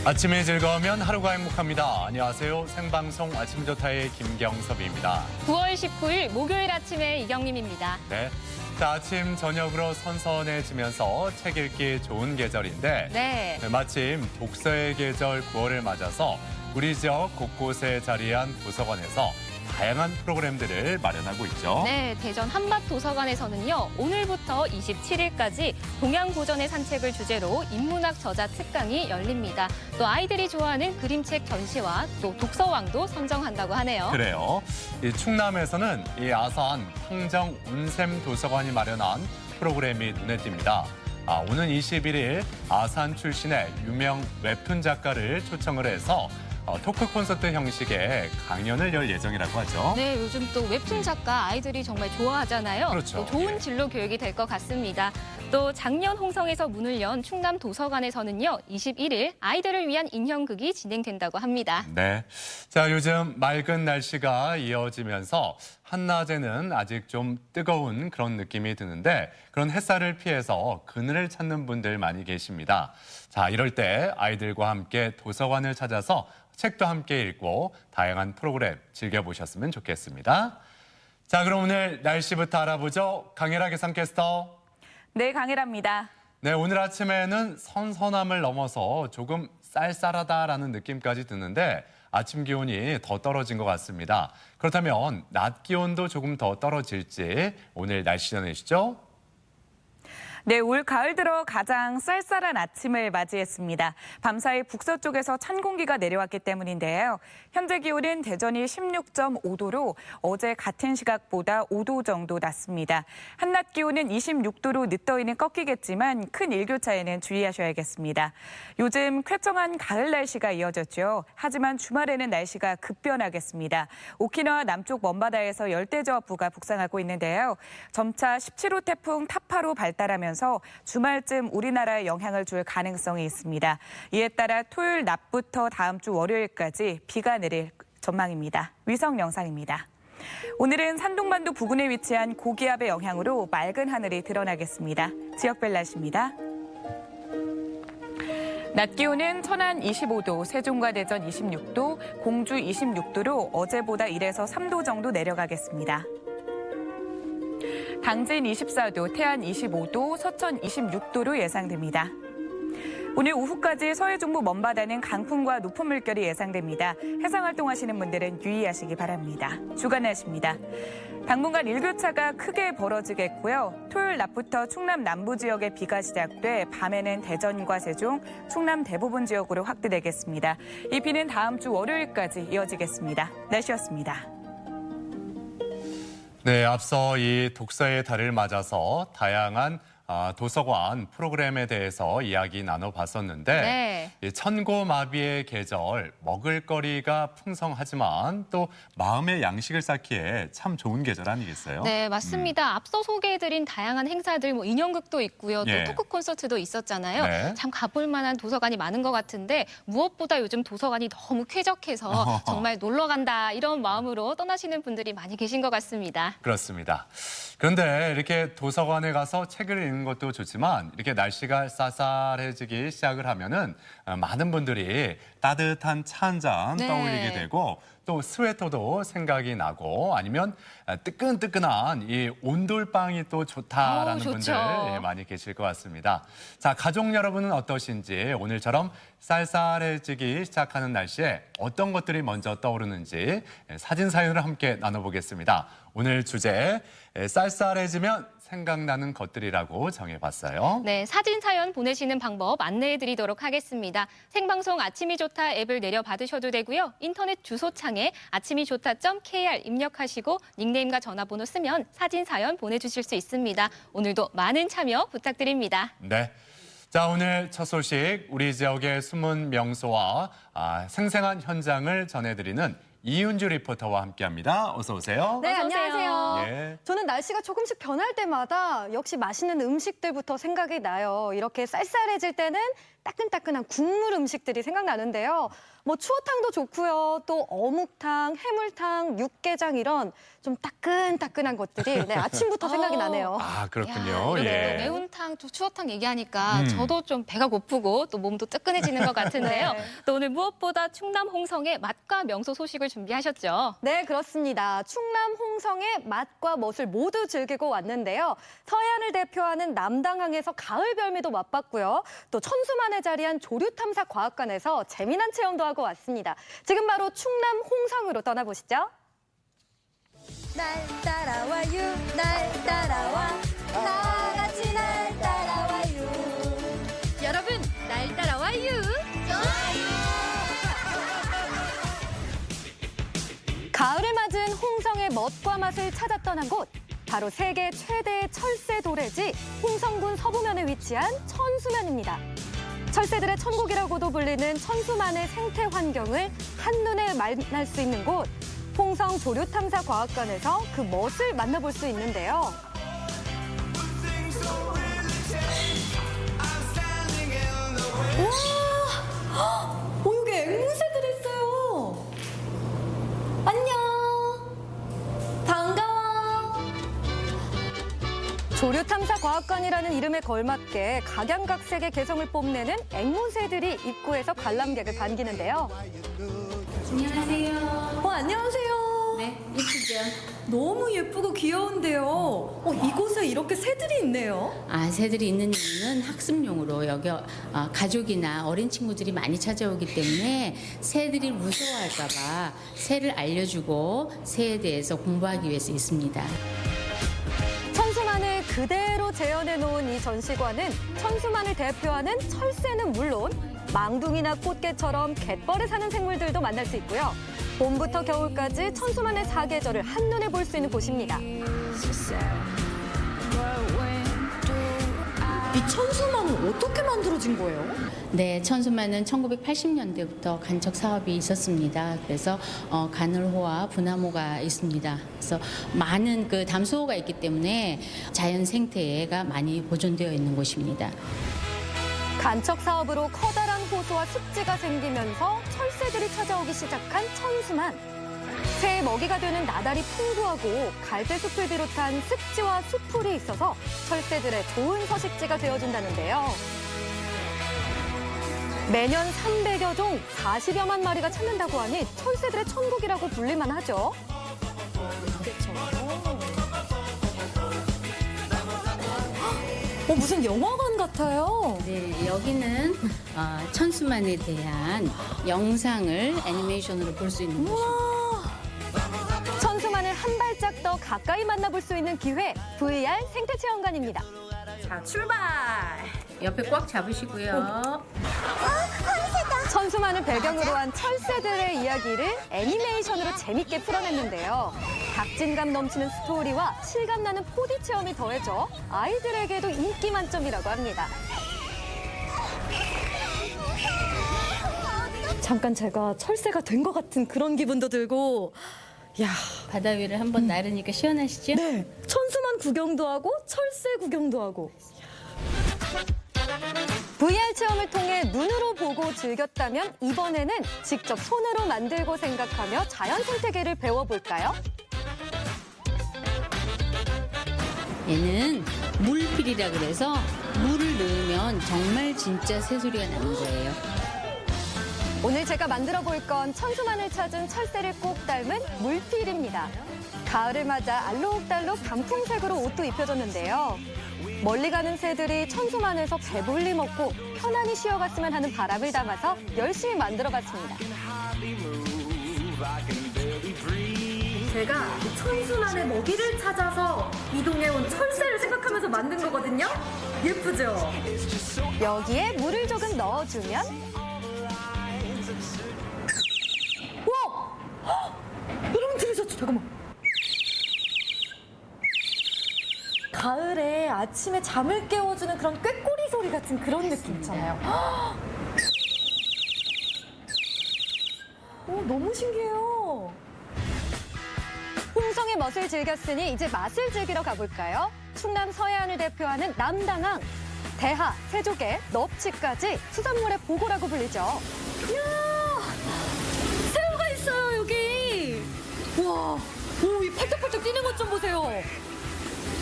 아침이 즐거우면 하루가 행복합니다. 안녕하세요. 생방송 아침 좋다의 김경섭입니다. 9월 19일 목요일 아침에 이경림입니다. 네. 자, 아침 저녁으로 선선해지면서 책 읽기 좋은 계절인데 네. 마침 독서의 계절 9월을 맞아서 우리 지역 곳곳에 자리한 도서관에서 다양한 프로그램들을 마련하고 있죠. 네, 대전 한밭도서관에서는요, 오늘부터 27일까지 동양고전의 산책을 주제로 인문학 저자 특강이 열립니다. 또 아이들이 좋아하는 그림책 전시와 또 독서왕도 선정한다고 하네요. 그래요. 이 충남에서는 이 아산 항정 운샘 도서관이 마련한 프로그램이 눈에 띕니다. 오는 21일 아산 출신의 유명 웹툰 작가를 초청을 해서 토크 콘서트 형식의 강연을 열 예정이라고 하죠. 네, 요즘 또 웹툰 작가 아이들이 정말 좋아하잖아요. 그렇죠. 또 좋은 예. 진로 교육이 될 것 같습니다. 또 작년 홍성에서 문을 연 충남 도서관에서는요, 21일 아이들을 위한 인형극이 진행된다고 합니다. 네. 자, 요즘 맑은 날씨가 이어지면서 한낮에는 아직 좀 뜨거운 그런 느낌이 드는데 그런 햇살을 피해서 그늘을 찾는 분들 많이 계십니다. 자, 이럴 때 아이들과 함께 도서관을 찾아서 책도 함께 읽고 다양한 프로그램 즐겨보셨으면 좋겠습니다. 자, 그럼 오늘 날씨부터 알아보죠. 강혜라 기상캐스터. 네, 강혜라입니다. 네, 오늘 아침에는 선선함을 넘어서 조금 쌀쌀하다라는 느낌까지 드는데 아침 기온이 더 떨어진 것 같습니다. 그렇다면 낮 기온도 조금 더 떨어질지 오늘 날씨 전해주시죠. 네, 올 가을 들어 가장 쌀쌀한 아침을 맞이했습니다. 밤사이 북서쪽에서 찬 공기가 내려왔기 때문인데요. 현재 기온은 대전이 16.5도로 어제 같은 시각보다 5도 정도 낮습니다. 한낮 기온은 26도로 늦더위는 꺾이겠지만 큰 일교차에는 주의하셔야겠습니다. 요즘 쾌청한 가을 날씨가 이어졌죠. 하지만 주말에는 날씨가 급변하겠습니다. 오키나와 남쪽 먼바다에서 열대저압부가 북상하고 있는데요. 점차 17호 태풍 타파로 발달하면서 주말쯤 우리나라에 영향을 줄 가능성이 있습니다. 이에 따라 토요일 낮부터 다음 주 월요일까지 비가 내릴 전망입니다. 위성 영상입니다. 오늘은 산동반도 부근에 위치한 고기압의 영향으로 맑은 하늘이 드러나겠습니다. 지역별 날씨입니다. 낮 기온은 천안 25도, 세종과 대전 26도, 공주 26도로 어제보다 1에서 3도 정도 내려가겠습니다. 당진 24도, 태안 25도, 서천 26도로 예상됩니다. 오늘 오후까지 서해 중부 먼바다는 강풍과 높은 물결이 예상됩니다. 해상활동하시는 분들은 유의하시기 바랍니다. 주간 날씨입니다. 당분간 일교차가 크게 벌어지겠고요. 토요일 낮부터 충남 남부 지역에 비가 시작돼 밤에는 대전과 세종, 충남 대부분 지역으로 확대되겠습니다. 이 비는 다음 주 월요일까지 이어지겠습니다. 날씨였습니다. 네, 앞서 이 독서의 달을 맞아서 다양한 도서관 프로그램에 대해서 이야기 나눠봤었는데 네. 이 천고마비의 계절, 먹을거리가 풍성하지만 또 마음의 양식을 쌓기에 참 좋은 계절 아니겠어요? 네, 맞습니다. 앞서 소개해드린 다양한 행사들, 뭐 인형극도 있고요. 또 예. 토크 콘서트도 있었잖아요. 네. 참 가볼 만한 도서관이 많은 것 같은데 무엇보다 요즘 도서관이 너무 쾌적해서 정말 놀러 간다 이런 마음으로 떠나시는 분들이 많이 계신 것 같습니다. 그렇습니다. 그런데 이렇게 도서관에 가서 책을 읽는 것도 좋지만 이렇게 날씨가 쌀쌀해지기 시작을 하면은 많은 분들이 따뜻한 차 한 잔 네. 떠올리게 되고 또 스웨터도 생각이 나고 아니면 뜨끈뜨끈한 이 온돌빵이 또 좋다라는 좋죠. 분들 많이 계실 것 같습니다. 자, 가족 여러분은 어떠신지 오늘처럼 쌀쌀해지기 시작하는 날씨에 어떤 것들이 먼저 떠오르는지 사진 사연을 함께 나눠보겠습니다. 오늘 주제 쌀쌀해지면 생각나는 것들이라고 정해봤어요. 네, 사진 사연 보내시는 방법 안내해드리도록 하겠습니다. 생방송 아침이 좋다 앱을 내려받으셔도 되고요. 인터넷 주소창에 아침이 좋다.kr 입력하시고 닉네임과 전화번호 쓰면 사진 사연 보내주실 수 있습니다. 오늘도 많은 참여 부탁드립니다. 네. 자, 오늘 첫 소식 우리 지역의 숨은 명소와 생생한 현장을 전해드리는 이윤주 리포터와 함께합니다. 어서 오세요. 네, 어서 오세요. 안녕하세요. 예. 저는 날씨가 조금씩 변할 때마다 역시 맛있는 음식들부터 생각이 나요. 이렇게 쌀쌀해질 때는 따끈따끈한 국물 음식들이 생각나는데요. 뭐 추어탕도 좋고요. 또 어묵탕, 해물탕, 육개장 이런 좀 따끈따끈한 것들이 네, 아침부터 생각이 나네요. 아, 그렇군요. 야, 이렇게 예. 또 매운탕, 또 추어탕 얘기하니까 저도 좀 배가 고프고 또 몸도 뜨끈해지는 것 같은데요. 네. 또 오늘 무엇보다 충남 홍성의 맛과 명소 소식을 준비하셨죠. 네, 그렇습니다. 충남 홍성의 맛과 멋을 모두 즐기고 왔는데요. 서해안을 대표하는 남당항에서 가을 별미도 맛봤고요. 또 천수만에 자리한 조류탐사과학관에서 재미난 체험도 하고 왔습니다. 지금 바로 충남 홍성으로 떠나보시죠. 날 따라와요 날 따라와 다 같이 날 따라와요 여러분, 날 따라와요. 가을을 맞은 홍성의 멋과 맛을 찾아 떠난 곳. 바로 세계 최대의 철새 도래지 홍성군 서부면에 위치한 천수면입니다. 철새들의 천국이라고도 불리는 천수만의 생태 환경을 한눈에 만날 수 있는 곳. 홍성 조류탐사과학관에서 그 멋을 만나볼 수 있는데요. 와 여기 앵무새들이 있어요 안녕 반가워 조류탐사과학관이라는 이름에 걸맞게 각양각색의 개성을 뽐내는 앵무새들이 입구에서 관람객을 반기는데요. 안녕하세요. 안녕하세요 네, 이쁘죠? 너무 예쁘고 귀여운데요 이곳에 이렇게 새들이 있네요 아, 새들이 있는 이유는 학습용으로 여기 가족이나 어린 친구들이 많이 찾아오기 때문에 새들이 무서워할까봐 새를 알려주고 새에 대해서 공부하기 위해서 있습니다. 천수만을 그대로 재현해 놓은 이 전시관은 천수만을 대표하는 철새는 물론 망둥이나 꽃게처럼 갯벌에 사는 생물들도 만날 수 있고요. 봄부터 겨울까지 천수만의 사계절을 한눈에 볼 수 있는 곳입니다. 이 천수만은 어떻게 만들어진 거예요? 네, 천수만은 1980년대부터 간척 사업이 있었습니다. 그래서 가늘호와 분화모가 있습니다. 그래서 많은 그 담수호가 있기 때문에 자연 생태가 많이 보존되어 있는 곳입니다. 간척 사업으로 커다란 호수와 습지가 생기면서 철새들이 찾아오기 시작한 천수만. 새의 먹이가 되는 나달이 풍부하고 갈대숲을 비롯한 습지와 수풀이 있어서 철새들의 좋은 서식지가 되어준다는데요. 매년 300여 종 40여만 마리가 찾는다고 하니 철새들의 천국이라고 불릴만 하죠. 무슨 영화관 같아요 네, 여기는 천수만에 대한 영상을 애니메이션으로 볼 수 있는 곳입니다. 천수만을 한 발짝 더 가까이 만나볼 수 있는 기회, VR 생태체험관입니다. 자, 출발! 옆에 꽉 잡으시고요. 천수만을 배경으로 한 철새들의 이야기를 애니메이션으로 재밌게 풀어냈는데요. 박진감 넘치는 스토리와 실감나는 4D 체험이 더해져 아이들에게도 인기 만점이라고 합니다. 잠깐 제가 철새가 된 것 같은 그런 기분도 들고 야, 바다 위를 한번 나르니까 시원하시죠? 네, 천수만 구경도 하고 철새 구경도 하고 VR 체험을 통해 눈으로 보고 즐겼다면 이번에는 직접 손으로 만들고 생각하며 자연 생태계를 배워볼까요? 얘는 물필이라 그래서 물을 넣으면 정말 진짜 새소리가 나는 거예요. 오늘 제가 만들어 볼 건 천수만을 찾은 철새를 꼭 닮은 물필입니다. 가을을 맞아 알록달록 단풍색으로 옷도 입혀졌는데요. 멀리 가는 새들이 천수만에서 배불리 먹고 편안히 쉬어갔으면 하는 바람을 담아서 열심히 만들어봤습니다. 제가 천수만의 먹이를 찾아서 이동해온 철새를 생각하면서 만든 거거든요. 예쁘죠? 여기에 물을 조금 넣어주면 와! 헉! 여러분 들으셨죠? 잠깐만. 가을에 아침에 잠을 깨워주는 그런 꾀꼬리 소리 같은 그런 느낌 있잖아요. 헉! 너무 신기해요. 홍성의 멋을 즐겼으니 이제 맛을 즐기러 가볼까요? 충남 서해안을 대표하는 남당항. 대하, 세조개, 넙치까지 수산물의 보고라고 불리죠. 이야! 우와, 오, 이 팔떡팔떡 뛰는 것 좀 보세요.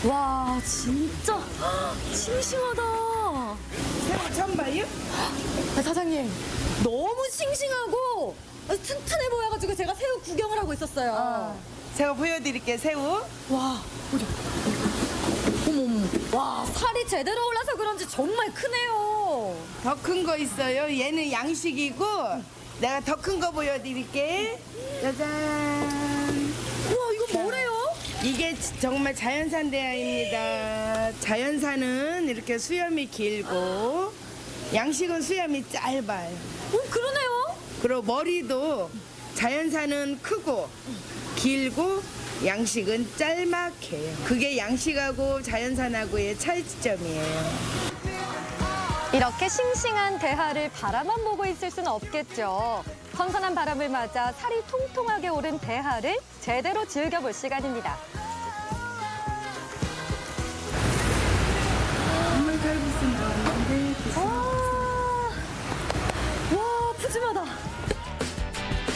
와, 진짜 싱싱하다. 새우 처음 봐요? 아, 사장님, 너무 싱싱하고 튼튼해 보여가지고 제가 새우 구경을 하고 있었어요. 제가 보여드릴게요, 새우. 와, 보자. 어머머, 와, 살이 제대로 올라서 그런지 정말 크네요. 더 큰 거 있어요. 얘는 양식이고 내가 더 큰 거 보여드릴게. 짜잔. 우와, 이거 뭐래요? 이게 정말 자연산 대하입니다. 자연산은 이렇게 수염이 길고 양식은 수염이 짧아요. 그러네요. 그리고 머리도 자연산은 크고 길고 양식은 짤막해요. 그게 양식하고 자연산하고의 차이점이에요. 이렇게 싱싱한 대하를 바라만 보고 있을 수는 없겠죠. 선선한 바람을 맞아 살이 통통하게 오른 대하를 제대로 즐겨볼 시간입니다. 정말 칼국수 나왔는데 와, 푸짐하다.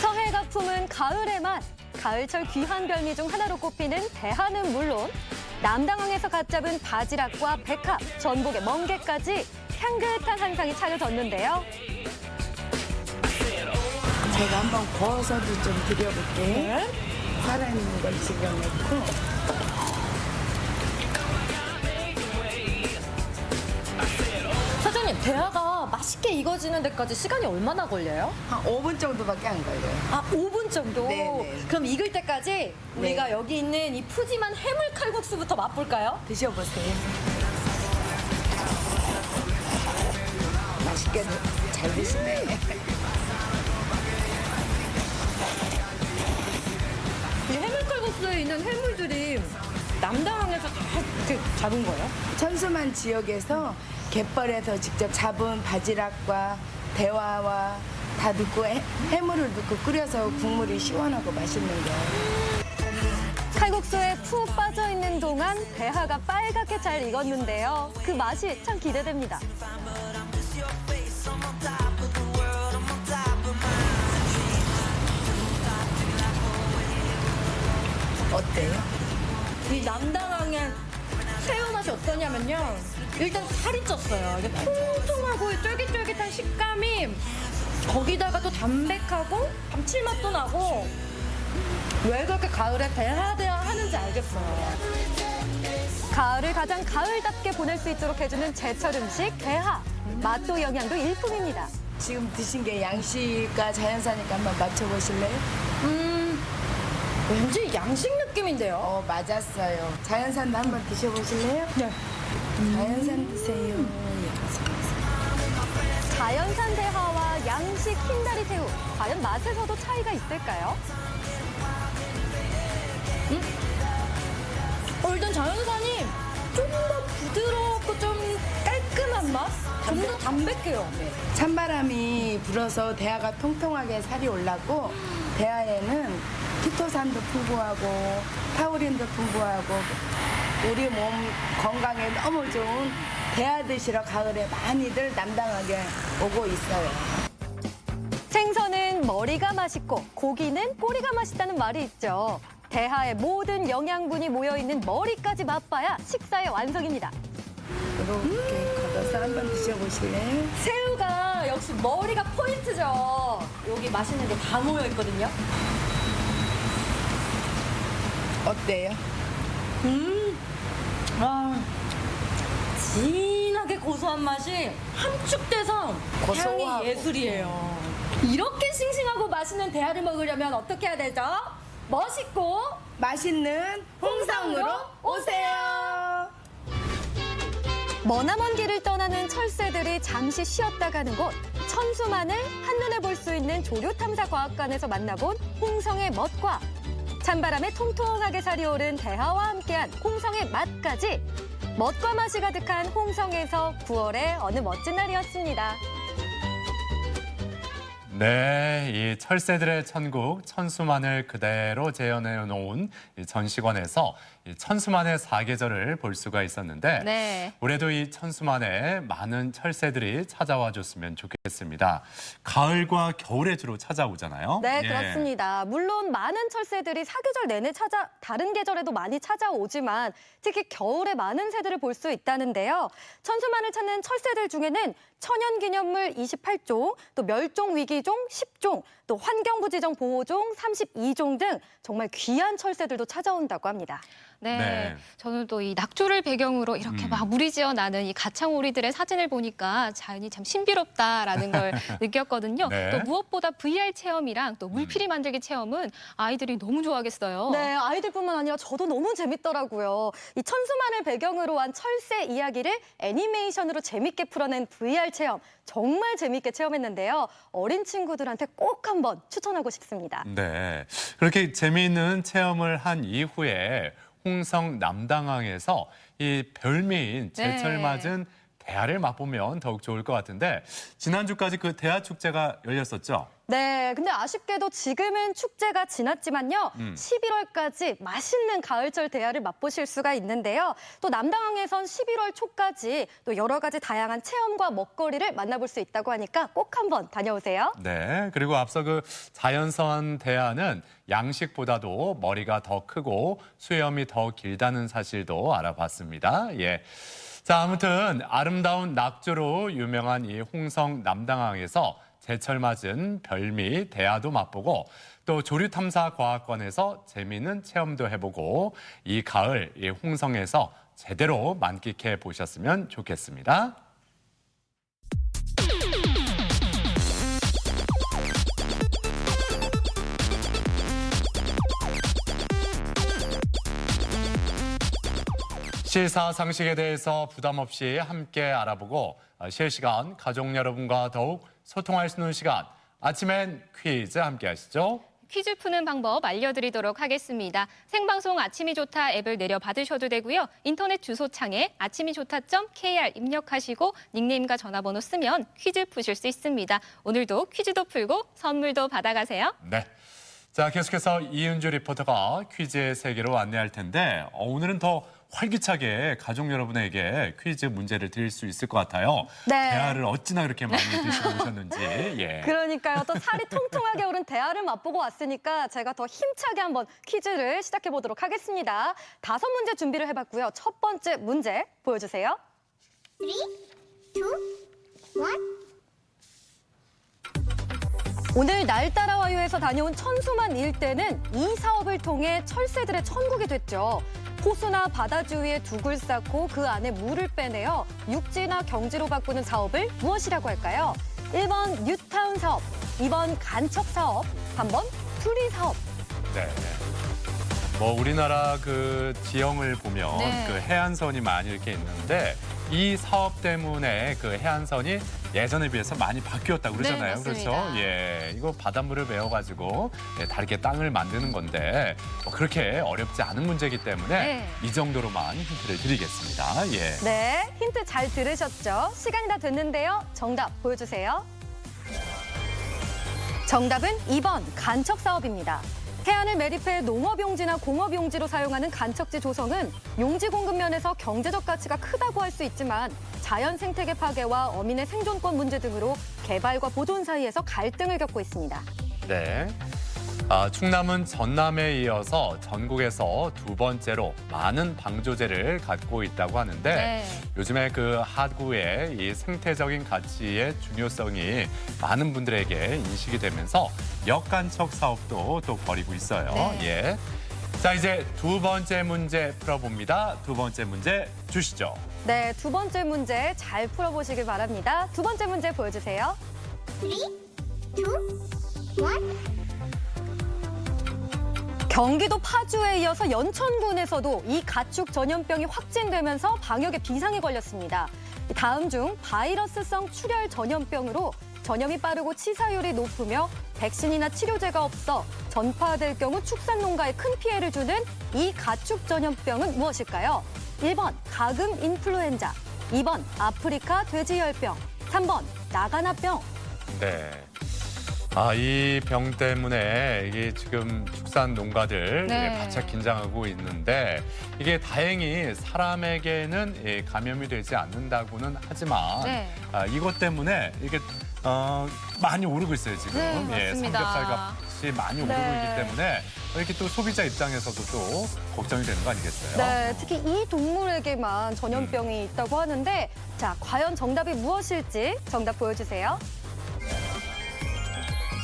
서해가 품은 가을의 맛. 가을철 귀한 별미 중 하나로 꼽히는 대하는 물론 남당항에서 갓 잡은 바지락과 백합, 전복의 멍게까지 향긋한 한상이 차려졌는데요. 제가 한번 구워서도 좀 드려볼게. 살아있는 걸 집어넣고. 사장님, 대하가 맛있게 익어지는 데까지 시간이 얼마나 걸려요? 한 5분 정도밖에 안 걸려요. 아, 5분 정도? 네네. 그럼 익을 때까지 우리가 여기 있는 이 푸짐한 해물 칼국수부터 맛볼까요? 드셔보세요. 맛있게 잘 드시네. 이 해물 칼국수에 있는 해물들이 남당항에서 다 이렇게 잡은 거예요? 천수만 지역에서 갯벌에서 직접 잡은 바지락과 대화와 다 넣고 해물을 넣고 끓여서 국물이 시원하고 맛있는 거예요. 칼국수에 푹 빠져있는 동안 대하가 빨갛게 잘 익었는데요. 그 맛이 참 기대됩니다. 어때요? 이 남당항의 새우 맛이 어떠냐면요. 일단 살이 쪘어요. 이게 통통하고 쫄깃쫄깃한 식감이 거기다가 또 담백하고 감칠맛도 나고 왜 그렇게 가을에 대하대하 하는지 알겠어요. 가을을 가장 가을답게 보낼 수 있도록 해주는 제철 음식 대하. 맛도 영양도 일품입니다. 지금 드신 게 양식과 자연산이니까 한번 맞춰보실래요? 왠지 양식 느낌인데요. 맞았어요. 자연산도 한번 드셔보실래요? 네. 자연산 드세요. 자연산 대하와 양식 흰다리 새우. 과연 맛에서도 차이가 있을까요? 일단 자연산이 좀 더 부드럽고 좀 깔끔한 맛? 좀 더 담백해요. 찬바람이 불어서 대하가 통통하게 살이 올랐고 대하에는 키토산도 풍부하고 타우린도 풍부하고 우리 몸 건강에 너무 좋은 대하 드시러 가을에 많이들 남당하게 오고 있어요. 생선은 머리가 맛있고 고기는 꼬리가 맛있다는 말이 있죠. 대하의 모든 영양분이 모여있는 머리까지 맛봐야 식사의 완성입니다. 이렇게 걷어서 한번 드셔보실래요? 새우가 역시 머리가 포인트죠. 여기 맛있는 게 다 모여 있거든요. 어때요? 진하게 고소한 맛이 함축돼서 고소하고. 향이 예술이에요. 이렇게 싱싱하고 맛있는 대하를 먹으려면 어떻게 해야 되죠? 멋있고 맛있는 홍성으로 오세요. 머나먼 길을 떠나는 철새들이 잠시 쉬었다 가는 곳. 천수만을 한눈에 볼 수 있는 조류탐사과학관에서 만나본 홍성의 멋과 찬바람에 통통하게 살이 오른 대하와 함께한 홍성의 맛까지 멋과 맛이 가득한 홍성에서 9월의 어느 멋진 날이었습니다. 네, 이 철새들의 천국 천수만을 그대로 재현해 놓은 이 전시관에서 이 천수만의 사계절을 볼 수가 있었는데 네. 올해도 이 천수만에 많은 철새들이 찾아와 줬으면 좋겠습니다. 가을과 겨울에 주로 찾아오잖아요. 네, 예. 그렇습니다. 물론 많은 철새들이 사계절 내내 다른 계절에도 많이 찾아오지만 특히 겨울에 많은 새들을 볼 수 있다는데요. 천수만을 찾는 철새들 중에는 천연기념물 28종, 또 멸종위기종 10종, 또 환경부지정 보호종 32종 등 정말 귀한 철새들도 찾아온다고 합니다. 네. 네. 저는 또 이 낙조를 배경으로 이렇게 막 무리지어 나는 이 가창오리들의 사진을 보니까 자연이 참 신비롭다라는 걸 느꼈거든요. 네. 또 무엇보다 VR 체험이랑 또 물필이 만들기 체험은 아이들이 너무 좋아하겠어요. 네, 아이들뿐만 아니라 저도 너무 재밌더라고요. 이 천수만을 배경으로 한 철새 이야기를 애니메이션으로 재밌게 풀어낸 VR 체험, 정말 재밌게 체험했는데요. 어린 친구들한테 꼭 한번 추천하고 싶습니다. 네, 그렇게 재미있는 체험을 한 이후에 홍성 남당항에서 이 별미인 제철 네. 맞은 대하를 맛보면 더욱 좋을 것 같은데 지난주까지 그 대하 축제가 열렸었죠? 네, 근데 아쉽게도 지금은 축제가 지났지만요. 11월까지 맛있는 가을철 대하를 맛보실 수가 있는데요. 또 남당항에선 11월 초까지 또 여러 가지 다양한 체험과 먹거리를 만나볼 수 있다고 하니까 꼭 한번 다녀오세요. 네, 그리고 앞서 그 자연산 대하는 양식보다도 머리가 더 크고 수염이 더 길다는 사실도 알아봤습니다. 예. 자, 아무튼 아름다운 낙조로 유명한 이 홍성 남당항에서 제철 맞은 별미 대하도 맛보고 또 조류탐사과학관에서 재미있는 체험도 해보고 이 가을 이 홍성에서 제대로 만끽해 보셨으면 좋겠습니다. 시사상식에 대해서 부담 없이 함께 알아보고 실시간 가족 여러분과 더욱 소통할 수 있는 시간 아침엔 퀴즈 함께 하시죠. 퀴즈 푸는 방법 알려드리도록 하겠습니다. 생방송 아침이 좋다 앱을 내려받으셔도 되고요. 인터넷 주소창에 아침이좋다.kr 입력하시고 닉네임과 전화번호 쓰면 퀴즈 푸실 수 있습니다. 오늘도 퀴즈도 풀고 선물도 받아가세요. 네. 자, 계속해서 이은주 리포터가 퀴즈의 세계로 안내할 텐데 오늘은 더 활기차게 가족 여러분에게 퀴즈 문제를 드릴 수 있을 것 같아요. 네. 대하를 어찌나 그렇게 많이 드시고 오셨는지. 예. 그러니까요. 또 살이 통통하게 오른 대하를 맛보고 왔으니까 제가 더 힘차게 한번 퀴즈를 시작해 보도록 하겠습니다. 5문제 준비를 해봤고요. 첫 번째 문제 보여주세요. 3, 2, 1. 오늘 날 따라와요에서 다녀온 천수만 일대는 이 사업을 통해 철새들의 천국이 됐죠. 호수나 바다 주위에 둑을 쌓고 그 안에 물을 빼내어 육지나 경지로 바꾸는 사업을 무엇이라고 할까요? 1번 뉴타운 사업, 2번 간척 사업, 3번 수리 사업. 네. 뭐 우리나라 그 지형을 보면 네. 그 해안선이 많이 이렇게 있는데 이 사업 때문에 그 해안선이 예전에 비해서 많이 바뀌었다고 그러잖아요. 네, 그렇죠? 맞습니다. 예, 이거 바닷물을 메워가지고 다르게 땅을 만드는 건데 뭐 그렇게 어렵지 않은 문제이기 때문에 네. 이 정도로만 힌트를 드리겠습니다. 예. 네, 힌트 잘 들으셨죠? 시간이 다 됐는데요. 정답 보여주세요. 정답은 2번 간척 사업입니다. 해안을 매립해 농업용지나 공업용지로 사용하는 간척지 조성은 용지 공급 면에서 경제적 가치가 크다고 할 수 있지만 자연 생태계 파괴와 어민의 생존권 문제 등으로 개발과 보존 사이에서 갈등을 겪고 있습니다. 네. 충남은 전남에 이어서 전국에서 2번째로 많은 방조제를 갖고 있다고 하는데 네. 요즘에 그 하구의 이 생태적인 가치의 중요성이 많은 분들에게 인식이 되면서 역간척 사업도 또 벌이고 있어요. 네. 예. 자, 이제 2번째 문제 풀어봅니다. 2번째 문제 주시죠. 네, 2번째 문제 잘 풀어보시길 바랍니다. 2번째 문제 보여주세요. 3, 2, 1. 경기도 파주에 이어서 연천군에서도 이 가축 전염병이 확진되면서 방역에 비상이 걸렸습니다. 다음 중 바이러스성 출혈 전염병으로 전염이 빠르고 치사율이 높으며 백신이나 치료제가 없어 전파될 경우 축산 농가에 큰 피해를 주는 이 가축 전염병은 무엇일까요? 1번 가금 인플루엔자, 2번 아프리카 돼지열병, 3번 나가나병. 네. 이 병 때문에 이게 지금 축산 농가들 네. 바짝 긴장하고 있는데 이게 다행히 사람에게는 감염이 되지 않는다고는 하지만 네. 이것 때문에 이게 많이 오르고 있어요 지금. 네, 맞습니다. 삼겹살 값이 많이 오르고 네. 있기 때문에 이렇게 또 소비자 입장에서도 또 걱정이 되는 거 아니겠어요? 네, 특히 이 동물에게만 전염병이 있다고 하는데 자, 과연 정답이 무엇일지 정답 보여주세요.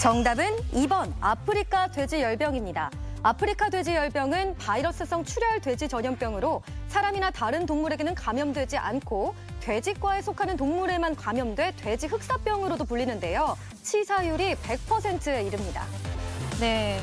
정답은 2번 아프리카 돼지 열병입니다. 아프리카 돼지 열병은 바이러스성 출혈 돼지 전염병으로 사람이나 다른 동물에게는 감염되지 않고 돼지과에 속하는 동물에만 감염돼 돼지 흑사병으로도 불리는데요. 치사율이 100%에 이릅니다. 네.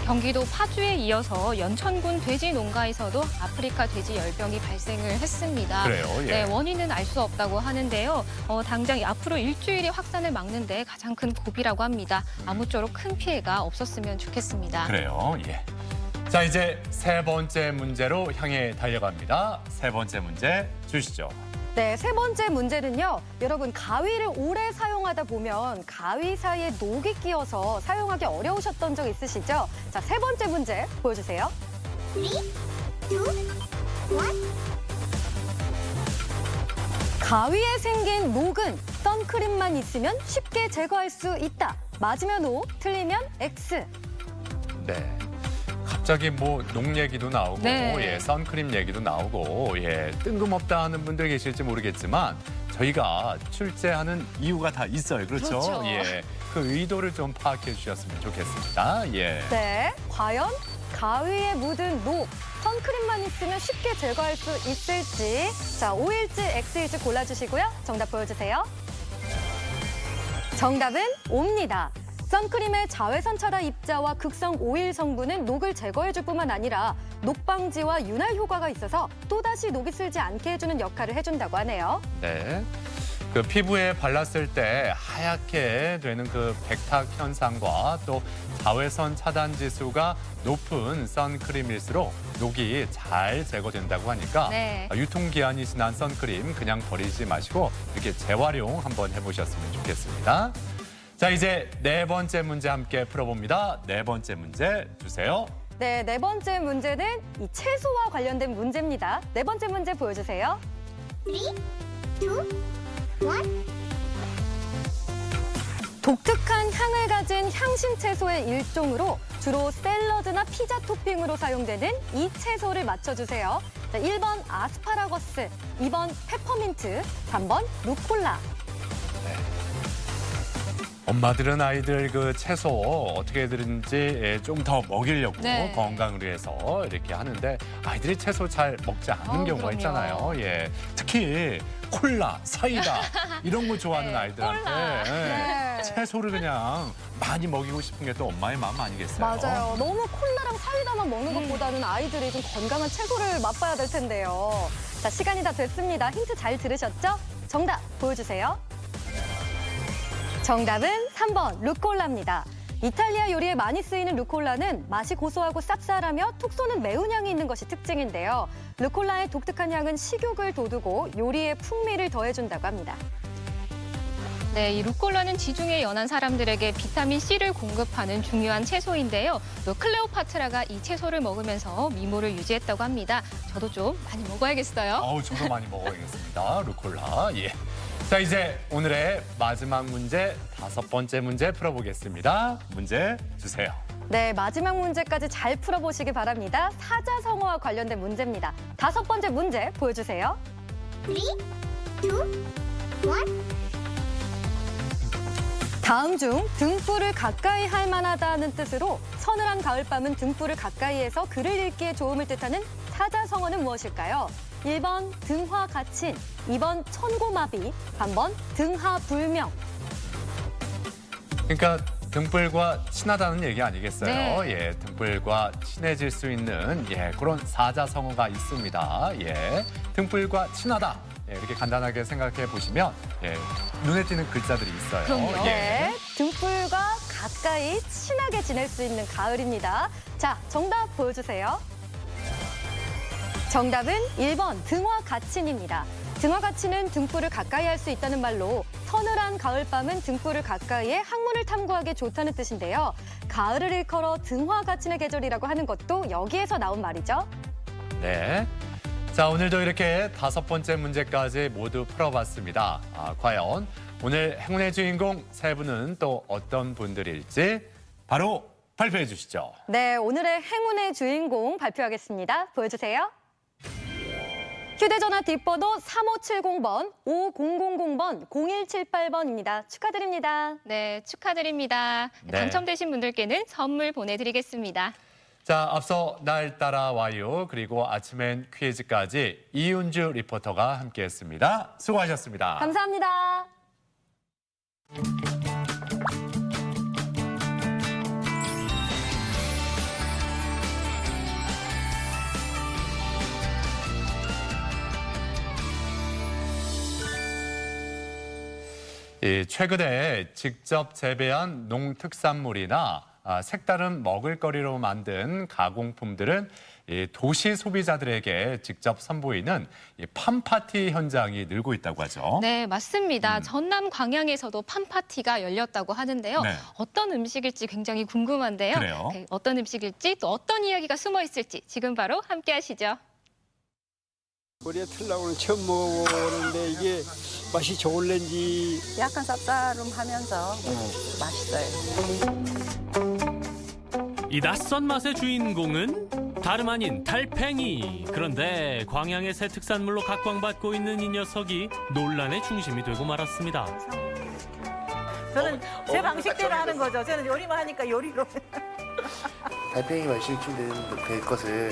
경기도 파주에 이어서 연천군 돼지 농가에서도 아프리카 돼지 열병이 발생을 했습니다. 그래요. 예. 네, 원인은 알 수 없다고 하는데요. 당장 앞으로 일주일이 확산을 막는데 가장 큰 고비라고 합니다. 아무쪼록 큰 피해가 없었으면 좋겠습니다. 그래요. 예. 자, 이제 세 번째 문제로 향해 달려갑니다. 세 번째 문제 주시죠. 네, 세 번째 문제는요. 여러분, 가위를 오래 사용하다 보면 가위 사이에 녹이 끼어서 사용하기 어려우셨던 적 있으시죠? 자, 세 번째 문제 보여주세요. 3, 2, 1. 가위에 생긴 녹은 선크림만 있으면 쉽게 제거할 수 있다. 맞으면 O, 틀리면 X. 네. 갑자기 뭐 녹 얘기도 나오고 네. 선크림 얘기도 나오고 뜬금없다 하는 분들 계실지 모르겠지만 저희가 출제하는 이유가 다 있어요. 그렇죠? 그렇죠. 그 의도를 좀 파악해 주셨으면 좋겠습니다. 예. 네, 과연 가위에 묻은 녹, 선크림만 있으면 쉽게 제거할 수 있을지. 자, O일지 X일지 골라주시고요. 정답 보여주세요. 정답은 O입니다. 선크림의 자외선 차단 입자와 극성 오일 성분은 녹을 제거해줄 뿐만 아니라 녹 방지와 윤활 효과가 있어서 또다시 녹이 슬지 않게 해주는 역할을 해준다고 하네요. 네. 그 피부에 발랐을 때 하얗게 되는 그 백탁 현상과 또 자외선 차단 지수가 높은 선크림일수록 녹이 잘 제거된다고 하니까 네. 유통기한이 지난 선크림 그냥 버리지 마시고 이렇게 재활용 한번 해보셨으면 좋겠습니다. 자, 이제 네 번째 문제 함께 풀어봅니다. 네 번째 문제 주세요. 네, 네 번째 문제는 이 채소와 관련된 문제입니다. 네 번째 문제 보여주세요. 3, 2, 1. 독특한 향을 가진 향신 채소의 일종으로 주로 샐러드나 피자 토핑으로 사용되는 이 채소를 맞춰주세요. 자, 1번 아스파라거스, 2번 페퍼민트, 3번 루꼴라. 엄마들은 아이들 그 채소 어떻게든지 좀 더 먹이려고 네. 건강을 위해서 이렇게 하는데 아이들이 채소 잘 먹지 않는 경우가 그럼요. 있잖아요. 예. 특히 콜라, 사이다 이런 거 좋아하는 네, 아이들한테 콜라. 네. 채소를 그냥 많이 먹이고 싶은 게 또 엄마의 마음 아니겠어요? 맞아요. 너무 콜라랑 사이다만 먹는 것보다는 아이들이 좀 건강한 채소를 맛봐야 될 텐데요. 자, 시간이 다 됐습니다. 힌트 잘 들으셨죠? 정답 보여주세요. 정답은 3번 루꼴라입니다. 이탈리아 요리에 많이 쓰이는 루꼴라는 맛이 고소하고 쌉쌀하며 톡 쏘는 매운 향이 있는 것이 특징인데요. 루꼴라의 독특한 향은 식욕을 돋우고 요리에 풍미를 더해준다고 합니다. 네, 이 루꼴라는 지중해 연안 사람들에게 비타민 C를 공급하는 중요한 채소인데요. 또 클레오파트라가 이 채소를 먹으면서 미모를 유지했다고 합니다. 저도 좀 많이 먹어야겠어요. 저도 많이 먹어야겠습니다. 루꼴라. 예. 자, 이제 오늘의 마지막 문제, 다섯 번째 문제 풀어보겠습니다. 문제 주세요. 네, 마지막 문제까지 잘 풀어보시기 바랍니다. 사자성어와 관련된 문제입니다. 다섯 번째 문제 보여주세요. 3, 2, 1. 다음 중 등불을 가까이 할 만하다는 뜻으로 서늘한 가을밤은 등불을 가까이해서 글을 읽기에 좋음을 뜻하는 사자성어는 무엇일까요? 1번 등화가친, 2번 천고마비, 3번 등하불명. 그러니까 등불과 친하다는 얘기 아니겠어요? 네. 예, 등불과 친해질 수 있는 그런 사자성어가 있습니다. 예, 등불과 친하다. 이렇게 간단하게 생각해 보시면 눈에 띄는 글자들이 있어요. 그럼요. 네, 등불과 가까이 친하게 지낼 수 있는 가을입니다. 자, 정답 보여주세요. 정답은 1번 등화가친입니다. 등화가치는 등불을 가까이 할 수 있다는 말로 서늘한 가을밤은 등불을 가까이 해 항문을 탐구하기 좋다는 뜻인데요. 가을을 일컬어 등화가침의 계절이라고 하는 것도 여기에서 나온 말이죠. 네. 자, 오늘도 이렇게 5번째 문제까지 모두 풀어봤습니다. 과연 오늘 행운의 주인공 3분은 또 어떤 분들일지 바로 발표해 주시죠. 네, 오늘의 행운의 주인공 발표하겠습니다. 보여주세요. 휴대전화 뒷번호 3570번, 5000번, 0178번입니다. 축하드립니다. 네, 축하드립니다. 네. 당첨되신 분들께는 선물 보내드리겠습니다. 자, 앞서 날 따라와요. 그리고 아침엔 퀴즈까지 이윤주 리포터가 함께했습니다. 수고하셨습니다. 감사합니다. 최근에 직접 재배한 농특산물이나 색다른 먹을거리로 만든 가공품들은 도시 소비자들에게 직접 선보이는 팜파티 현장이 늘고 있다고 하죠. 네, 맞습니다. 전남 광양에서도 팜파티가 열렸다고 하는데요. 네. 어떤 음식일지 굉장히 궁금한데요. 그래요? 네, 어떤 음식일지 또 어떤 이야기가 숨어 있을지 지금 바로 함께 하시죠. 우리가 틀라고는 처음 먹어보는데 이게 맛이 좋을런지 약간 쌉싸름하면서 맛있어요. 이 낯선 맛의 주인공은 다름 아닌 달팽이. 그런데 광양의 새 특산물로 각광받고 있는 이 녀석이 논란의 중심이 되고 말았습니다. 저는 제 방식대로 하는 거죠. 저는 요리만 하니까 요리로. 달팽이 말실킨 될 것을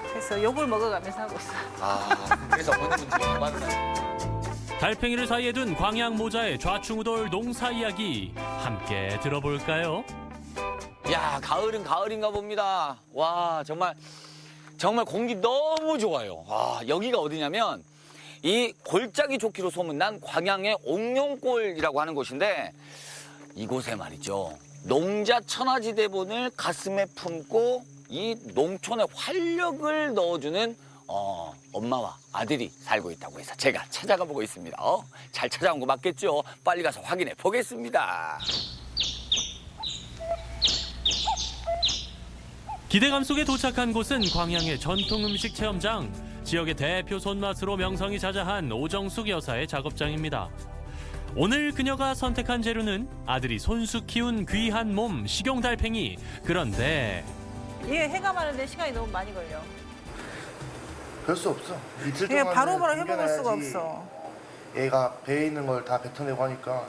그래서 욕을 먹어가면서 하고 있어요. 그래서 어머님은 지금 맞나요? 달팽이를 사이에 둔 광양 모자의 좌충우돌 농사 이야기 함께 들어볼까요? 야, 가을은 가을인가 봅니다. 와, 정말 공기 너무 좋아요. 와, 여기가 어디냐면 이 골짜기 좋기로 소문난 광양의 옥룡골이라고 하는 곳인데 이곳에 말이죠. 농자 천하지대본을 가슴에 품고 이 농촌에 활력을 넣어주는 엄마와 아들이 살고 있다고 해서 제가 찾아가 보고 있습니다. 잘 찾아온 거 맞겠죠? 빨리 가서 확인해 보겠습니다. 기대감 속에 도착한 곳은 광양의 전통 음식 체험장. 지역의 대표 손맛으로 명성이 자자한 오정숙 여사의 작업장입니다. 오늘 그녀가 선택한 재료는 아들이 손수 키운 귀한 몸 식용달팽이. 그런데 이게 해가 많은데 시간이 너무 많이 걸려. 별 수 없어. 이틀 이게 동안 바로바로 해먹을 수가 없어. 얘가 배에 있는 걸 다 뱉어내고 하니까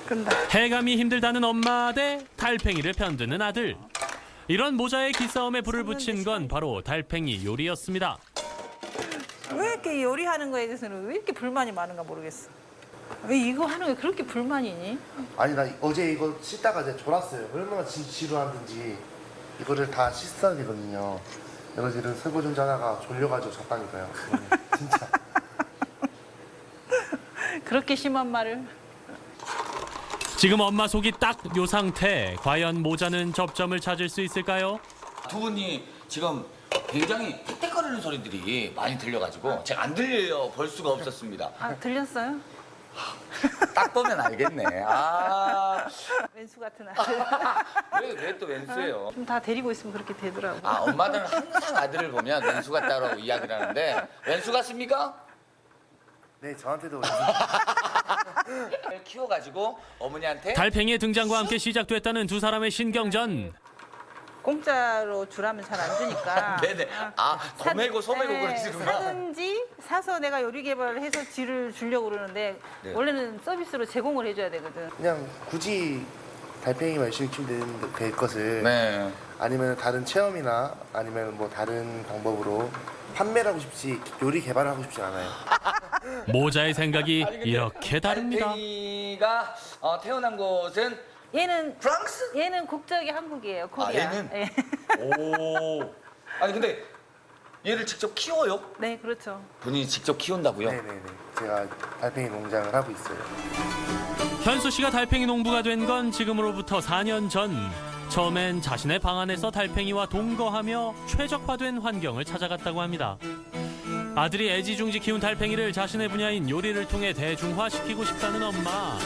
근데 해감이 힘들다는 엄마 대 달팽이를 편드는 아들. 이런 모자의 기싸움에 불을 붙인 건 바로 달팽이 요리였습니다. 왜 이렇게 요리하는 거에 대해서는 왜 이렇게 불만이 많은가 모르겠어. 왜 이거 하는 게 그렇게 불만이니? 아니 나 어제 이거 씻다가 이제 졸았어요. 얼마나 지루하든지 이거를 다 씻어야 되거든요. 이런 설거지 혼자 하다가 졸려가지고 잤다니까요. 진짜. 그렇게 심한 말을. 지금 엄마 속이 딱 요 상태. 과연 모자는 접점을 찾을 수 있을까요? 두 분이 지금 굉장히 틱틱거리는 소리들이 많이 들려가지고 제가 안 들려볼 수가 없었습니다. 들렸어요? 딱 보면 알겠네. 왼수 같은 아들. 왜 또 왼수예요? 좀 다 데리고 있으면 그렇게 되더라고. 엄마들은 항상 아들을 보면 왼수 같다고 이야기를 하는데 왼수 같습니까? 네, 저한테도 키워가지고 어머니한테 달팽이의 등장과 함께 시작됐다는 두 사람의 신경전. 공짜로 주라면 잘 안 주니까. 네네. 거매고 소매고 그러시구나. 사든지 사서 내가 요리 개발을 해서 쥐를 주려고 그러는데 네. 원래는 서비스로 제공을 해줘야 되거든. 그냥 굳이 달팽이 말실킨 될 것을 네. 아니면 다른 체험이나 아니면 뭐 다른 방법으로 판매를 하고 싶지 요리 개발을 하고 싶지 않아요. 모자의 생각이 이렇게 다릅니다. 달팽이가 태어난 곳은 얘는 프랑스? 얘는 국적이 한국이에요. 코리아. 얘는? 예. 오. 아니 근데 얘를 직접 키워요? 네, 그렇죠. 본인이 직접 키운다고요? 네네네. 제가 달팽이 농장을 하고 있어요. 현수 씨가 달팽이 농부가 된 건 지금으로부터 4년 전. 처음엔 자신의 방 안에서 달팽이와 동거하며 최적화된 환경을 찾아갔다고 합니다. 아들이 애지중지 키운 달팽이를 자신의 분야인 요리를 통해 대중화시키고 싶다는 엄마.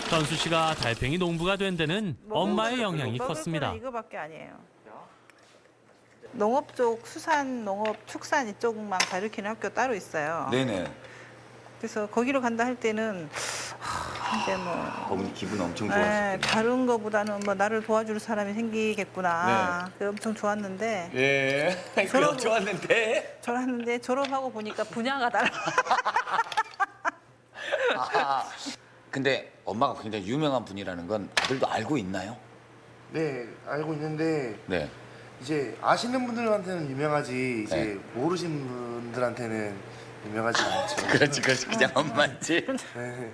현수 씨가 달팽이 농부가 된 데는 엄마의 영향이 컸습니다. 이거밖에 아니에요. 농업 쪽 수산, 농업, 축산 이쪽만 가르치는 학교 따로 있어요. 네네. 그래서 거기로 간다 할 때는 이제 뭐 어머니 기분 엄청 네, 좋았어요. 다른 거보다는 뭐 나를 도와줄 사람이 생기겠구나. 그게 엄청 좋았는데. 예. 그럼 좋았는데. 졸았는데 졸업하고 보니까 분야가 달라. 근데 엄마가 굉장히 유명한 분이라는 건 아들도 알고 있나요? 네, 알고 있는데 네. 이제 아시는 분들한테는 유명하지 이제 네. 모르시는 분들한테는 유명하지 않죠. 그렇지. 그냥 엄마지. 네.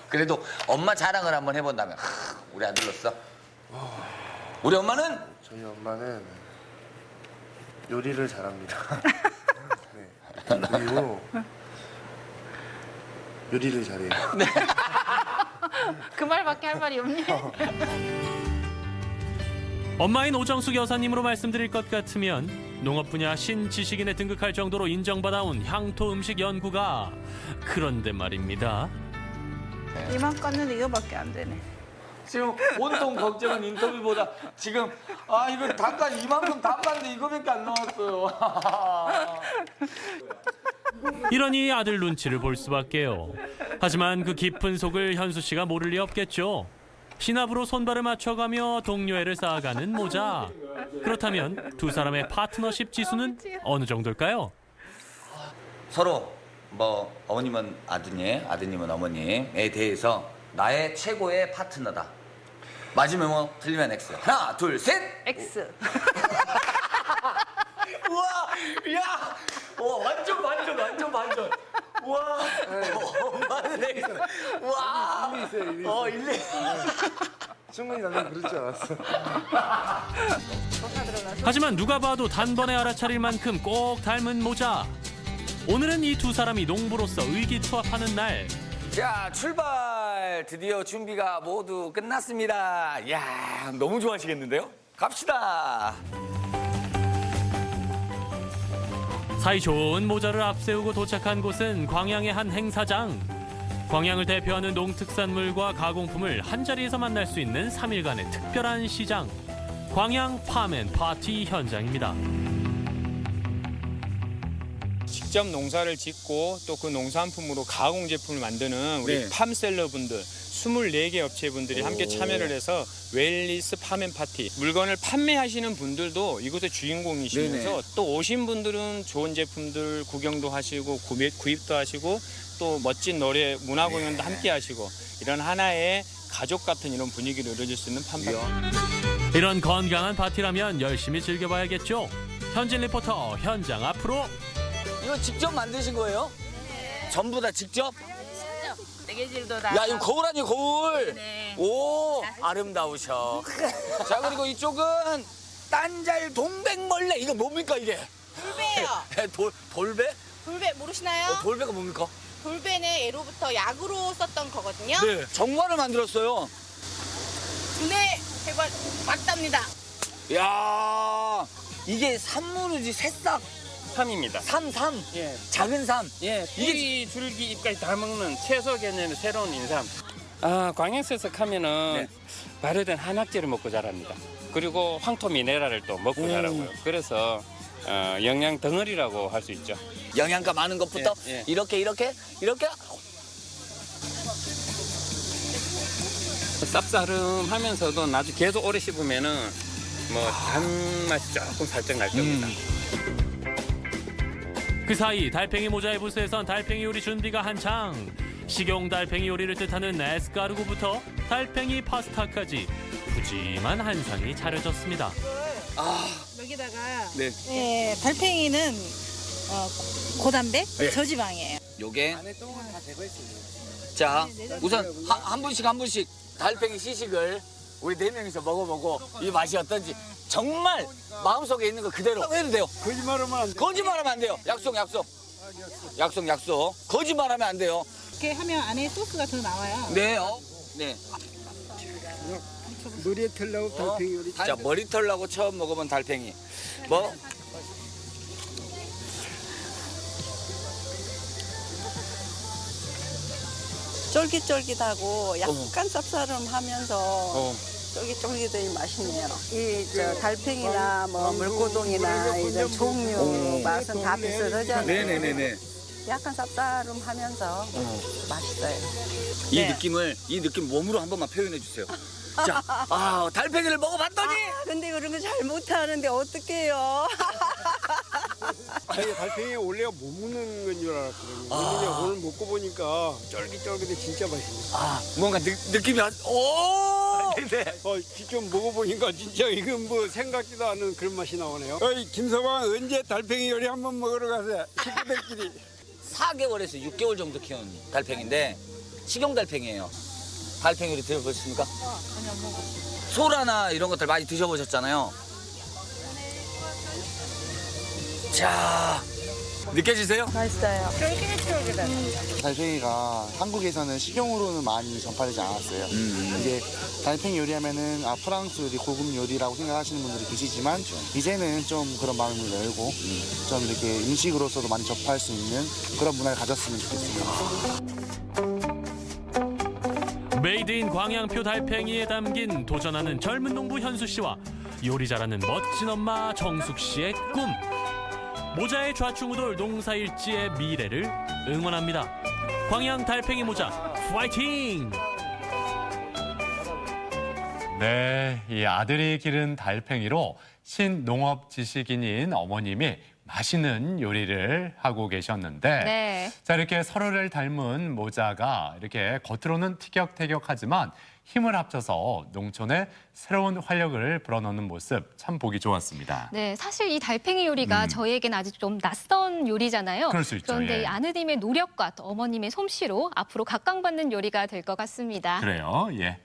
그래도 엄마 자랑을 한번 해본다면 우리 아들로서 우리 엄마는 저희 엄마는 요리를 잘합니다. 네. 그리고 요리를 잘해요. 그 말밖에 할 말이 없네. 엄마인 오정숙 여사님으로 말씀드릴 것 같으면 농업 분야 신지식인에 등극할 정도로 인정받아온 향토 음식 연구가 그런데 말입니다. 이만 깠는데 이거밖에 안 되네. 지금 온통 걱정은 인터뷰보다 지금 이거 단가 이만큼 단가인데 이거밖에 안 나왔어요. 이러니 아들 눈치를 볼 수밖에요. 하지만 그 깊은 속을 현수 씨가 모를 리 없겠죠. 신압으로 손발을 맞춰가며 동료애를 쌓아가는 모자. 그렇다면 두 사람의 파트너십 지수는 어느 정도일까요? 서로 뭐 어머님은 아드님, 아드님은 어머님에 대해서 나의 최고의 파트너다. 맞으면 뭐 틀리면 X. 하나, 둘, 셋. X. 우와, 야, 완전. 우와, 엄마는 X. 우와, 일리 있어요. 일리. 충분히 나는 그럴 줄 알았어. 하지만 누가 봐도 단번에 알아차릴 만큼 꼭 닮은 모자. 오늘은 이 두 사람이 농부로서 의기투합하는 날. 자, 출발. 드디어 준비가 모두 끝났습니다. 이야, 너무 좋아하시겠는데요? 갑시다. 사이 좋은 모자를 앞세우고 도착한 곳은 광양의 한 행사장. 광양을 대표하는 농특산물과 가공품을 한자리에서 만날 수 있는 3일간의 특별한 시장. 광양 팜앤파티 현장입니다. 직접 농사를 짓고 또 그 농산품으로 가공 제품을 만드는 우리 팜셀러분들 24개 업체분들이 함께 참여를 해서 웰리스 팜앤파티 물건을 판매하시는 분들도 이곳의 주인공이시면서 또 오신 분들은 좋은 제품들 구경도 하시고 구입도 하시고 또 멋진 노래 문화 공연도 함께 하시고 이런 하나의 가족 같은 이런 분위기를 이루어질 수 있는 팜파티. 이런 건강한 파티라면 열심히 즐겨봐야겠죠. 현진 리포터 현장 앞으로. 이거 직접 만드신 거예요? 네. 전부 다 직접? 내개질도 다. 야, 이거 거울 아니에요, 거울? 네. 오, 아름다우셔. 자, 그리고 이쪽은 딴잘 동백벌레. 이거 뭡니까, 이게? 돌배요. 돌배? 돌배 모르시나요? 돌배가 뭡니까? 돌배는 예로부터 약으로 썼던 거거든요. 네. 정관을 만들었어요. 두뇌 해관 맞답니다. 야, 이게 삼무르지 새싹. 삼입니다. 삼. 예. 작은 삼. 예. 뿌리, 줄기, 잎까지 다 먹는 채소 개념의 새로운 인삼. 광양서석 하면은 발효된 한약재를 먹고 자랍니다. 그리고 황토 미네랄을 또 먹고 자라고요. 그래서 영양 덩어리라고 할 수 있죠. 영양가 많은 것부터 이렇게. 쌉싸름하면서도 나중에 계속 오래 씹으면은 뭐 단맛이 조금 살짝 날 겁니다. 그 사이 달팽이 모자의 부스에선 달팽이 요리 준비가 한창. 식용 달팽이 요리를 뜻하는 에스카르고부터 달팽이 파스타까지 푸짐한 한상이 차려졌습니다. 여기다가 네. 달팽이는 고단백, 저지방이에요. 요게 자, 우선 한 분씩 달팽이 시식을 우리 4명이서 먹어보고 이 맛이 어떤지 정말 마음속에 있는 거 그대로 해도 돼요. 거짓말하면 안 돼요. 약속. 거짓말하면 안 돼요. 이렇게 하면 안에 소스가 더 나와요. 네. 머리털 나고 달팽이 요리. 자, 머리털 나고 처음 먹어본 달팽이. 뭐 쫄깃쫄깃하고 약간 쌉싸름하면서 쫄깃쫄깃이 맛있네요. 이 달팽이나 뭐 물고동이나 이런 종류 맛은 다 비슷하잖아요. 네네네네. 약간 쌉싸름하면서 맛있어요. 이 느낌 몸으로 한 번만 표현해 주세요. 자, 달팽이를 먹어봤더니. 근데 그런 거 잘 못하는데 어떡해요. 아니, 달팽이 원래 못 먹는 건 줄 알았거든요. 왜냐면 오늘 먹고 보니까 쫄깃쫄깃이 진짜 맛있네요. 뭔가 느낌이 네네. 직접 먹어보니까 진짜 이건 뭐 생각지도 않은 그런 맛이 나오네요. 김서방 언제 달팽이 요리 한번 먹으러 가세요. 식구들끼리. 4개월에서 6개월 정도 키운 달팽이인데 식용 달팽이에요. 달팽이 요리 드셔보셨습니까? 아니, 안 먹었어요. 소라나 이런 것들 많이 드셔보셨잖아요. 자, 느껴지세요? 맛있어요. 쫄깃쫄깃하네. 달팽이가 한국에서는 식용으로는 많이 전파되지 않았어요. 이제 달팽이 요리하면은 프랑스 요리, 고급 요리라고 생각하시는 분들이 계시지만 이제는 좀 그런 마음을 열고 좀 이렇게 음식으로서도 많이 접할 수 있는 그런 문화를 가졌으면 좋겠습니다. 메이드 인 광양표 달팽이에 담긴 도전하는 젊은 농부 현수 씨와 요리 잘하는 멋진 엄마 정숙 씨의 꿈. 모자의 좌충우돌 농사일지의 미래를 응원합니다. 광양 달팽이 모자 파이팅! 네, 이 아들이 기른 달팽이로 신농업 지식인인 어머님이 맛있는 요리를 하고 계셨는데 네. 자, 이렇게 서로를 닮은 모자가 이렇게 겉으로는 티격태격하지만 힘을 합쳐서 농촌에 새로운 활력을 불어넣는 모습 참 보기 좋았습니다. 네, 사실 이 달팽이 요리가 저희에겐 아직 좀 낯선 요리잖아요. 그럴 수 있죠. 그런데 예. 이 아드님의 노력과 또 어머님의 솜씨로 앞으로 각광받는 요리가 될 것 같습니다. 그래요. 예.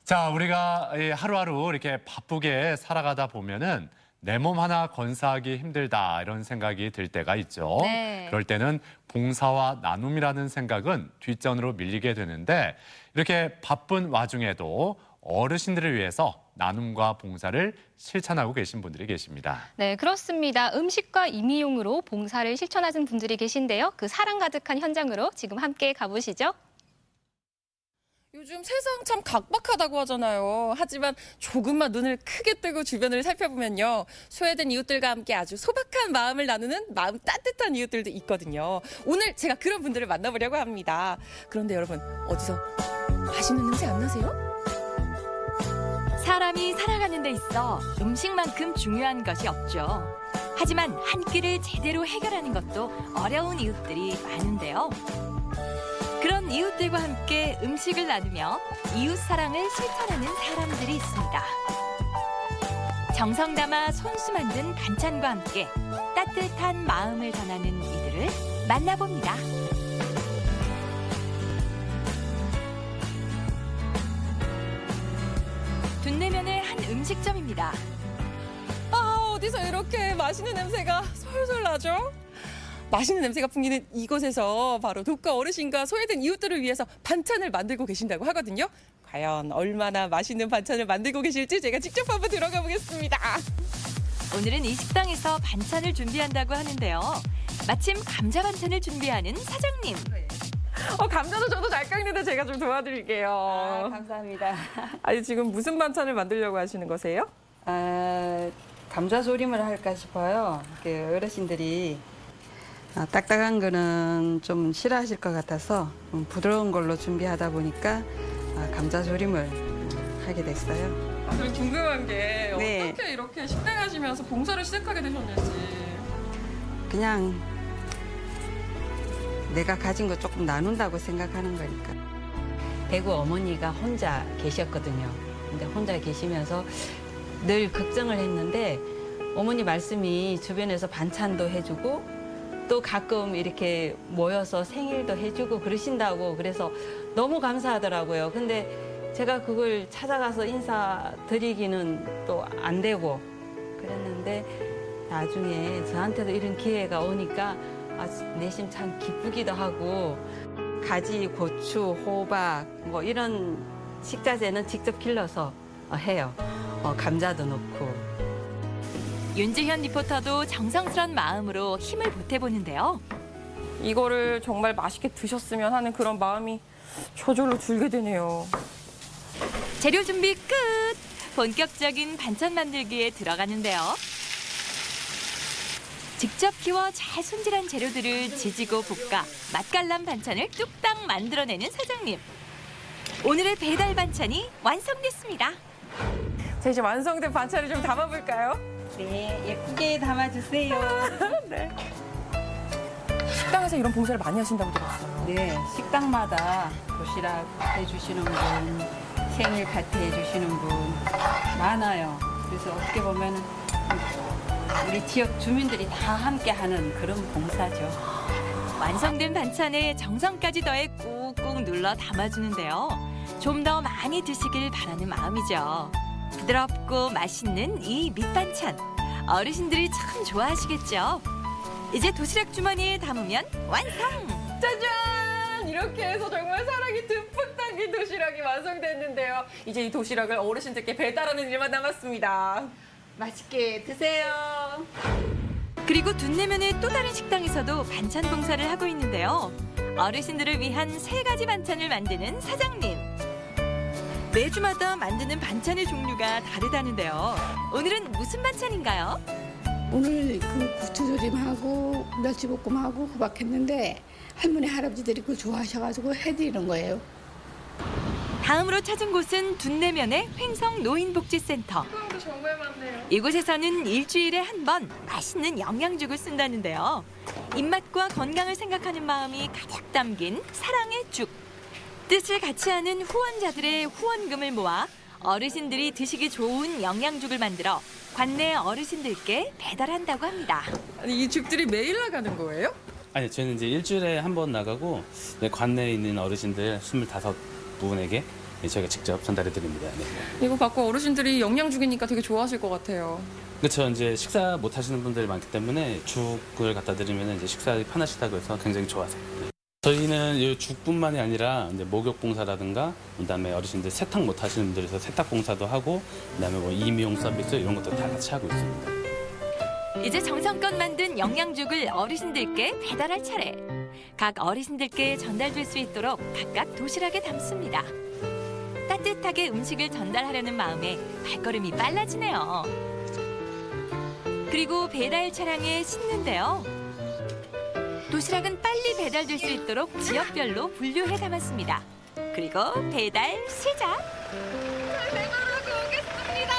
자, 우리가 하루하루 이렇게 바쁘게 살아가다 보면은 내 몸 하나 건사하기 힘들다 이런 생각이 들 때가 있죠. 네. 그럴 때는 봉사와 나눔이라는 생각은 뒷전으로 밀리게 되는데 이렇게 바쁜 와중에도 어르신들을 위해서 나눔과 봉사를 실천하고 계신 분들이 계십니다. 네, 그렇습니다. 음식과 임의용으로 봉사를 실천하는 분들이 계신데요. 그 사랑 가득한 현장으로 지금 함께 가보시죠. 요즘 세상 참 각박하다고 하잖아요. 하지만 조금만 눈을 크게 뜨고 주변을 살펴보면요. 소외된 이웃들과 함께 아주 소박한 마음을 나누는 마음 따뜻한 이웃들도 있거든요. 오늘 제가 그런 분들을 만나보려고 합니다. 그런데 여러분, 어디서 맛있는 냄새 안 나세요? 사람이 살아가는 데 있어 음식만큼 중요한 것이 없죠. 하지만 한 끼를 제대로 해결하는 것도 어려운 이웃들이 많은데요. 그런 이웃들과 함께 음식을 나누며 이웃 사랑을 실천하는 사람들이 있습니다. 정성 담아 손수 만든 반찬과 함께 따뜻한 마음을 전하는 이들을 만나봅니다. 둔내면의 한 음식점입니다. 어디서 이렇게 맛있는 냄새가 솔솔 나죠? 맛있는 냄새가 풍기는 이곳에서 바로 독거 어르신과 소외된 이웃들을 위해서 반찬을 만들고 계신다고 하거든요. 과연 얼마나 맛있는 반찬을 만들고 계실지 제가 직접 한번 들어가 보겠습니다. 오늘은 이 식당에서 반찬을 준비한다고 하는데요. 마침 감자 반찬을 준비하는 사장님. 감자도 저도 잘 깎는데 제가 좀 도와드릴게요. 감사합니다. 아니, 지금 무슨 반찬을 만들려고 하시는 거세요? 감자조림을 할까 싶어요. 어르신들이 딱딱한 거는 좀 싫어하실 것 같아서 부드러운 걸로 준비하다 보니까 감자조림을 하게 됐어요. 그리고 궁금한 게 네. 어떻게 이렇게 식당 하시면서 봉사를 시작하게 되셨는지. 그냥 내가 가진 거 조금 나눈다고 생각하는 거니까. 대구 어머니가 혼자 계셨거든요. 근데 혼자 계시면서 늘 걱정을 했는데 어머니 말씀이 주변에서 반찬도 해주고 또 가끔 이렇게 모여서 생일도 해주고 그러신다고 그래서 너무 감사하더라고요. 근데 제가 그걸 찾아가서 인사드리기는 또 안 되고 그랬는데 나중에 저한테도 이런 기회가 오니까 내심 참 기쁘기도 하고 가지, 고추, 호박 뭐 이런 식자재는 직접 길러서 해요. 감자도 넣고. 윤지현 리포터도 정성스런 마음으로 힘을 보태보는데요. 이거를 정말 맛있게 드셨으면 하는 그런 마음이 저절로 줄게 되네요. 재료 준비 끝! 본격적인 반찬 만들기에 들어가는데요. 직접 키워 잘 손질한 재료들을 지지고 볶아 맛깔난 반찬을 뚝딱 만들어내는 사장님. 오늘의 배달 반찬이 완성됐습니다. 자, 이제 완성된 반찬을 좀 담아볼까요? 네, 예쁘게 담아주세요. 네. 식당에서 이런 봉사를 많이 하신다고 들었어요. 네, 식당마다 도시락 해주시는 분, 생일 파티 해주시는 분 많아요. 그래서 어떻게 보면 우리 지역 주민들이 다 함께하는 그런 봉사죠. 완성된 반찬에 정성까지 더해 꾹꾹 눌러 담아주는데요. 좀 더 많이 드시길 바라는 마음이죠. 부드럽고 맛있는 이 밑반찬. 어르신들이 참 좋아하시겠죠. 이제 도시락 주머니에 담으면 완성! 짜잔! 이렇게 해서 정말 사랑이 듬뿍 담긴 도시락이 완성됐는데요. 이제 이 도시락을 어르신들께 배달하는 일만 남았습니다. 맛있게 드세요. 그리고 둔내면의 또 다른 식당에서도 반찬 봉사를 하고 있는데요. 어르신들을 위한 3가지 반찬을 만드는 사장님. 매주마다 만드는 반찬의 종류가 다르다는데요. 오늘은 무슨 반찬인가요? 오늘 그 고추조림하고 멸치볶음하고 호박했는데 할머니 할아버지들이 그거 좋아하셔가지고 해드리는 거예요. 다음으로 찾은 곳은 둔내면의 횡성 노인복지센터. 정말 많네요. 이곳에서는 일주일에 한 번 맛있는 영양죽을 쓴다는데요. 입맛과 건강을 생각하는 마음이 가득 담긴 사랑의 죽. 뜻을 같이 하는 후원자들의 후원금을 모아 어르신들이 드시기 좋은 영양죽을 만들어 관내 어르신들께 배달한다고 합니다. 아니, 이 죽들이 매일 나가는 거예요? 아니, 저는 이제 일주일에 한 번 나가고 관내에 있는 어르신들 25분에게 저희가 직접 전달해 드립니다. 네. 이거 받고 어르신들이 영양죽이니까 되게 좋아하실 것 같아요. 그렇죠. 이제 식사 못 하시는 분들이 많기 때문에 죽을 갖다 드리면 이제 식사가 편하시다고 해서 굉장히 좋아하세요. 네. 저희는 이 죽뿐만이 아니라 이제 목욕 봉사라든가 그다음에 어르신들 세탁 못 하시는 분들에서 세탁 봉사도 하고 그다음에 뭐 이미용 서비스 이런 것도 다 같이 하고 있습니다. 이제 정성껏 만든 영양죽을 어르신들께 배달할 차례. 각 어르신들께 전달될 수 있도록 각각 도시락에 담습니다. 따뜻하게 음식을 전달하려는 마음에 발걸음이 빨라지네요. 그리고 배달 차량에 싣는데요. 도시락은 빨리 배달될 수 있도록 지역별로 분류해 담았습니다. 그리고 배달 시작! 배달하고 오겠습니다.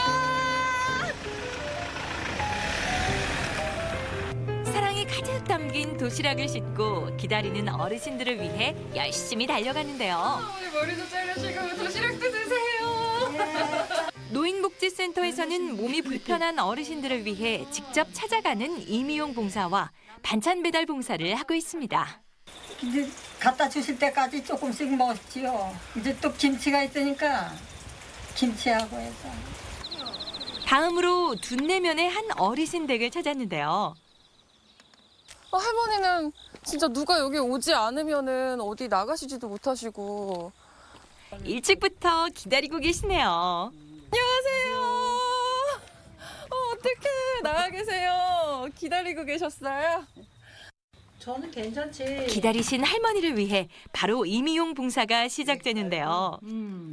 사랑이 가득 담긴 도시락을 싣고 기다리는 어르신들을 위해 열심히 달려가는데요. 머리도 자르시고 도시락도 드세요. 노인복지센터에서는 몸이 불편한 어르신들을 위해 직접 찾아가는 임의용 봉사와 반찬 배달 봉사를 하고 있습니다. 이제 갖다 주실 때까지 조금씩 먹지요. 이제 또 김치가 있으니까 김치하고 해서. 다음으로 둔내면의 한 어르신 댁을 찾았는데요. 할머니는 진짜 누가 여기 오지 않으면은 어디 나가시지도 못하시고 일찍부터 기다리고 계시네요. 안녕하세요. 어떡해. 나가 계세요. 기다리고 계셨어요? 저는 괜찮지. 기다리신 할머니를 위해 바로 임의용 봉사가 시작되는데요.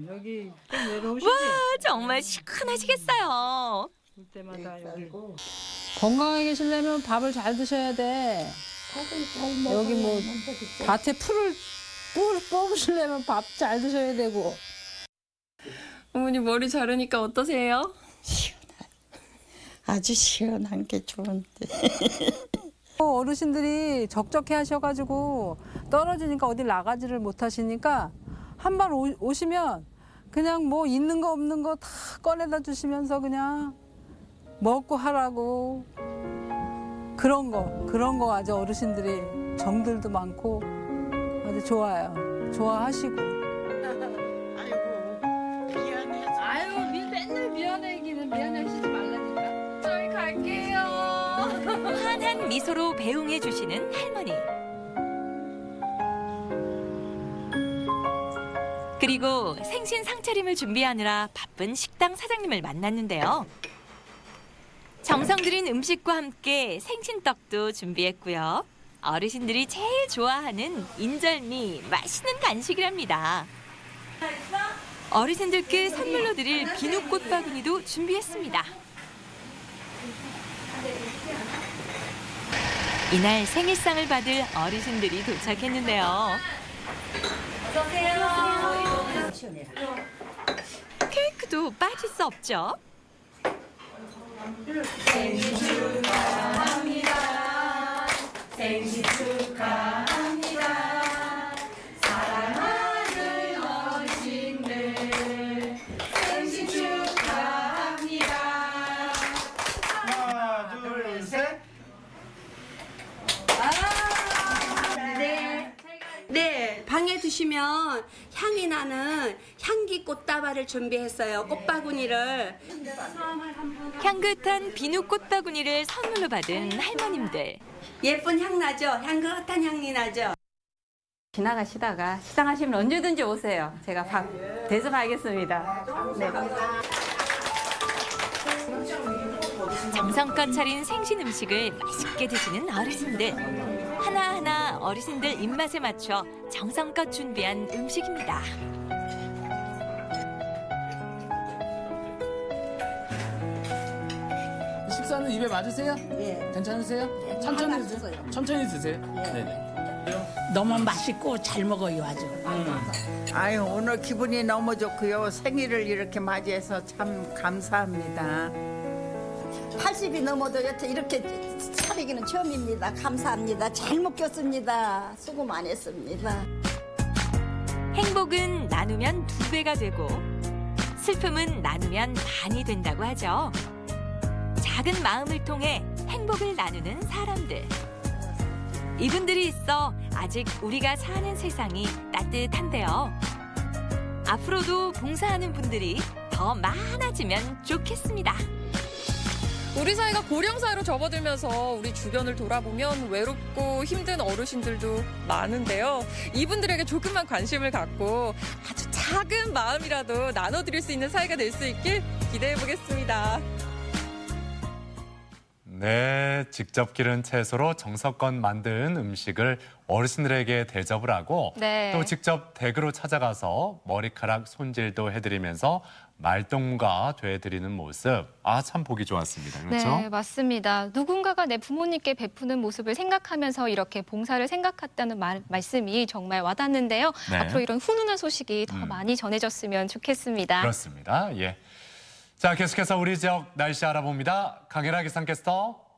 여기 좀 외로우시지? 와, 정말 시원하시겠어요. 볼 때마다 여기. 건강하게 계시려면 밥을 잘 드셔야 돼. 여기 뭐 밭에 풀을 뽑으시려면 밥 잘 드셔야 되고. 어머니 머리 자르니까 어떠세요? 아주 시원한 게 좋은데. 어르신들이 적적해 하셔가지고 떨어지니까 어디 나가지를 못하시니까 한 번 오시면 그냥 뭐 있는 거 없는 거 다 꺼내다 주시면서 그냥 먹고 하라고 그런 거 아주 어르신들이 정들도 많고 아주 좋아요. 좋아하시고. 아유, 맨날 미안해기는 미안해하시지 말라니까. 저희 갈게요. 환한 미소로 배웅해 주시는 할머니. 그리고 생신 상차림을 준비하느라 바쁜 식당 사장님을 만났는데요. 정성 들인 음식과 함께 생신떡도 준비했고요. 어르신들이 제일 좋아하는 인절미, 맛있는 간식이랍니다. 어르신들께 선물로 드릴 비누꽃 바구니도 준비했습니다. 이날 생일상을 받을 어르신들이 도착했는데요. 케이크도 빠질 수 없죠. 생일 축하합니다. 생일 축하합니다. 사랑하는 어르신들 생일 축하합니다. 하나, 둘, 셋. 네, 방에 두시면 향이 나는 향기 꽃다발을 준비했어요. 꽃바구니를. 향긋한 비누 꽃바구니를 선물로 받은 할머님들. 예쁜 향 나죠? 향긋한 향이 나죠? 지나가시다가 시장하시면 언제든지 오세요. 제가 대접하겠습니다. 네. 정성껏 차린 생신 음식을 맛있게 드시는 어르신들. 하나하나 어르신들 입맛에 맞춰 정성껏 준비한 음식입니다. 식사는 입에 맞으세요? 예. 괜찮으세요? 천천히 드세요. 천천히 드세요. 네네. 너무 맛있고 잘 먹어요, 아주. 아유, 오늘 기분이 너무 좋고요. 생일을 이렇게 맞이해서 참 감사합니다. 80이 넘어도 여태 이렇게 차리기는 처음입니다. 감사합니다. 잘 먹겠습니다. 수고 많이 했습니다. 행복은 나누면 2배가 되고 슬픔은 나누면 반이 된다고 하죠. 작은 마음을 통해 행복을 나누는 사람들. 이분들이 있어 아직 우리가 사는 세상이 따뜻한데요. 앞으로도 봉사하는 분들이 더 많아지면 좋겠습니다. 우리 사회가 고령사회로 접어들면서 우리 주변을 돌아보면 외롭고 힘든 어르신들도 많은데요. 이분들에게 조금만 관심을 갖고 아주 작은 마음이라도 나눠드릴 수 있는 사회가 될 수 있길 기대해 보겠습니다. 네, 직접 기른 채소로 정성껏 만든 음식을 어르신들에게 대접을 하고 네. 또 직접 댁으로 찾아가서 머리카락 손질도 해드리면서 말동무가 돼드리는 모습, 참 보기 좋았습니다. 그렇죠? 네, 맞습니다. 누군가가 내 부모님께 베푸는 모습을 생각하면서 이렇게 봉사를 생각했다는 말씀이 정말 와닿는데요. 네. 앞으로 이런 훈훈한 소식이 더 많이 전해졌으면 좋겠습니다. 그렇습니다. 예. 자, 계속해서 우리 지역 날씨 알아봅니다. 강혜라 기상캐스터.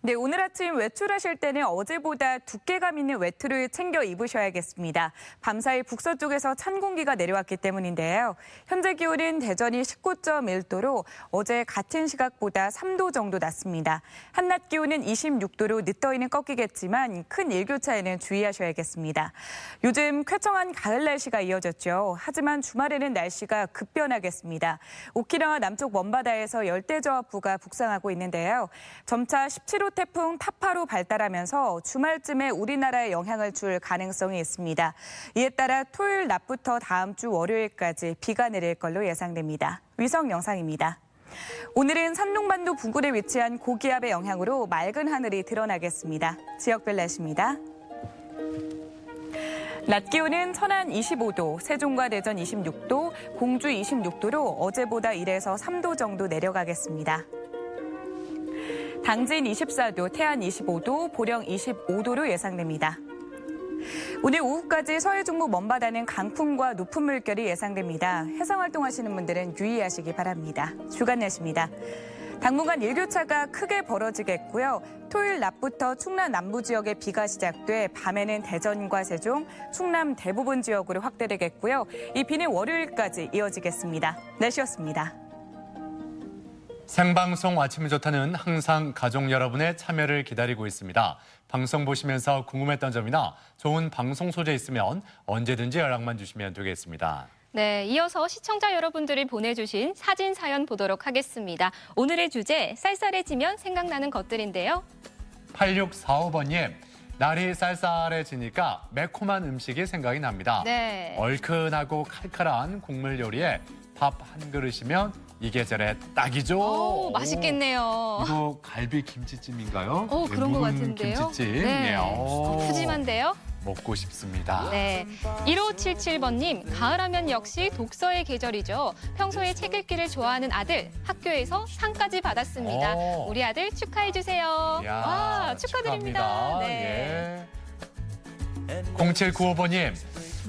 네, 오늘 아침 외출하실 때는 어제보다 두께감 있는 외투를 챙겨 입으셔야겠습니다. 밤사이 북서쪽에서 찬 공기가 내려왔기 때문인데요. 현재 기온은 대전이 19.1도로 어제 같은 시각보다 3도 정도 낮습니다. 한낮 기온은 26도로 늦더위는 꺾이겠지만 큰 일교차에는 주의하셔야겠습니다. 요즘 쾌청한 가을 날씨가 이어졌죠. 하지만 주말에는 날씨가 급변하겠습니다. 오키나와 남쪽 먼바다에서 열대저하부가 북상하고 있는데요. 점차 17호 태풍 타파로 발달하면서 주말쯤에 우리나라에 영향을 줄 가능성이 있습니다. 이에 따라 토요일 낮부터 다음 주 월요일까지 비가 내릴 걸로 예상됩니다. 위성 영상입니다. 오늘은 산둥반도 부근에 위치한 고기압의 영향으로 맑은 하늘이 드러나겠습니다. 지역별 날씨입니다. 낮 기온은 천안 25도, 세종과 대전 26도, 공주 26도로 어제보다 1에서 3도 정도 내려가겠습니다. 당진 24도, 태안 25도, 보령 25도로 예상됩니다. 오늘 오후까지 서해 중부 먼바다는 강풍과 높은 물결이 예상됩니다. 해상활동하시는 분들은 유의하시기 바랍니다. 주간 날씨입니다. 당분간 일교차가 크게 벌어지겠고요. 토요일 낮부터 충남 남부 지역에 비가 시작돼 밤에는 대전과 세종, 충남 대부분 지역으로 확대되겠고요. 이 비는 월요일까지 이어지겠습니다. 날씨였습니다. 생방송 아침이 좋다는 항상 가족 여러분의 참여를 기다리고 있습니다. 방송 보시면서 궁금했던 점이나 좋은 방송 소재 있으면 언제든지 연락만 주시면 되겠습니다. 네, 이어서 시청자 여러분들이 보내주신 사진 사연 보도록 하겠습니다. 오늘의 주제, 쌀쌀해지면 생각나는 것들인데요. 8645번님, 날이 쌀쌀해지니까 매콤한 음식이 생각이 납니다. 네. 얼큰하고 칼칼한 국물 요리에 밥 한 그릇이면 이 계절에 딱이죠. 오, 맛있겠네요. 이거 갈비 김치찜인가요? 그런 것 묵은 같은데요. 김치찜. 네. 푸짐한데요. 먹고 싶습니다. 네. 1577번님, 가을하면 역시 독서의 계절이죠. 평소에 책 읽기를 좋아하는 아들, 학교에서 상까지 받았습니다. 우리 아들 축하해주세요. 이야, 와, 축하드립니다. 네. 예. 0795번님,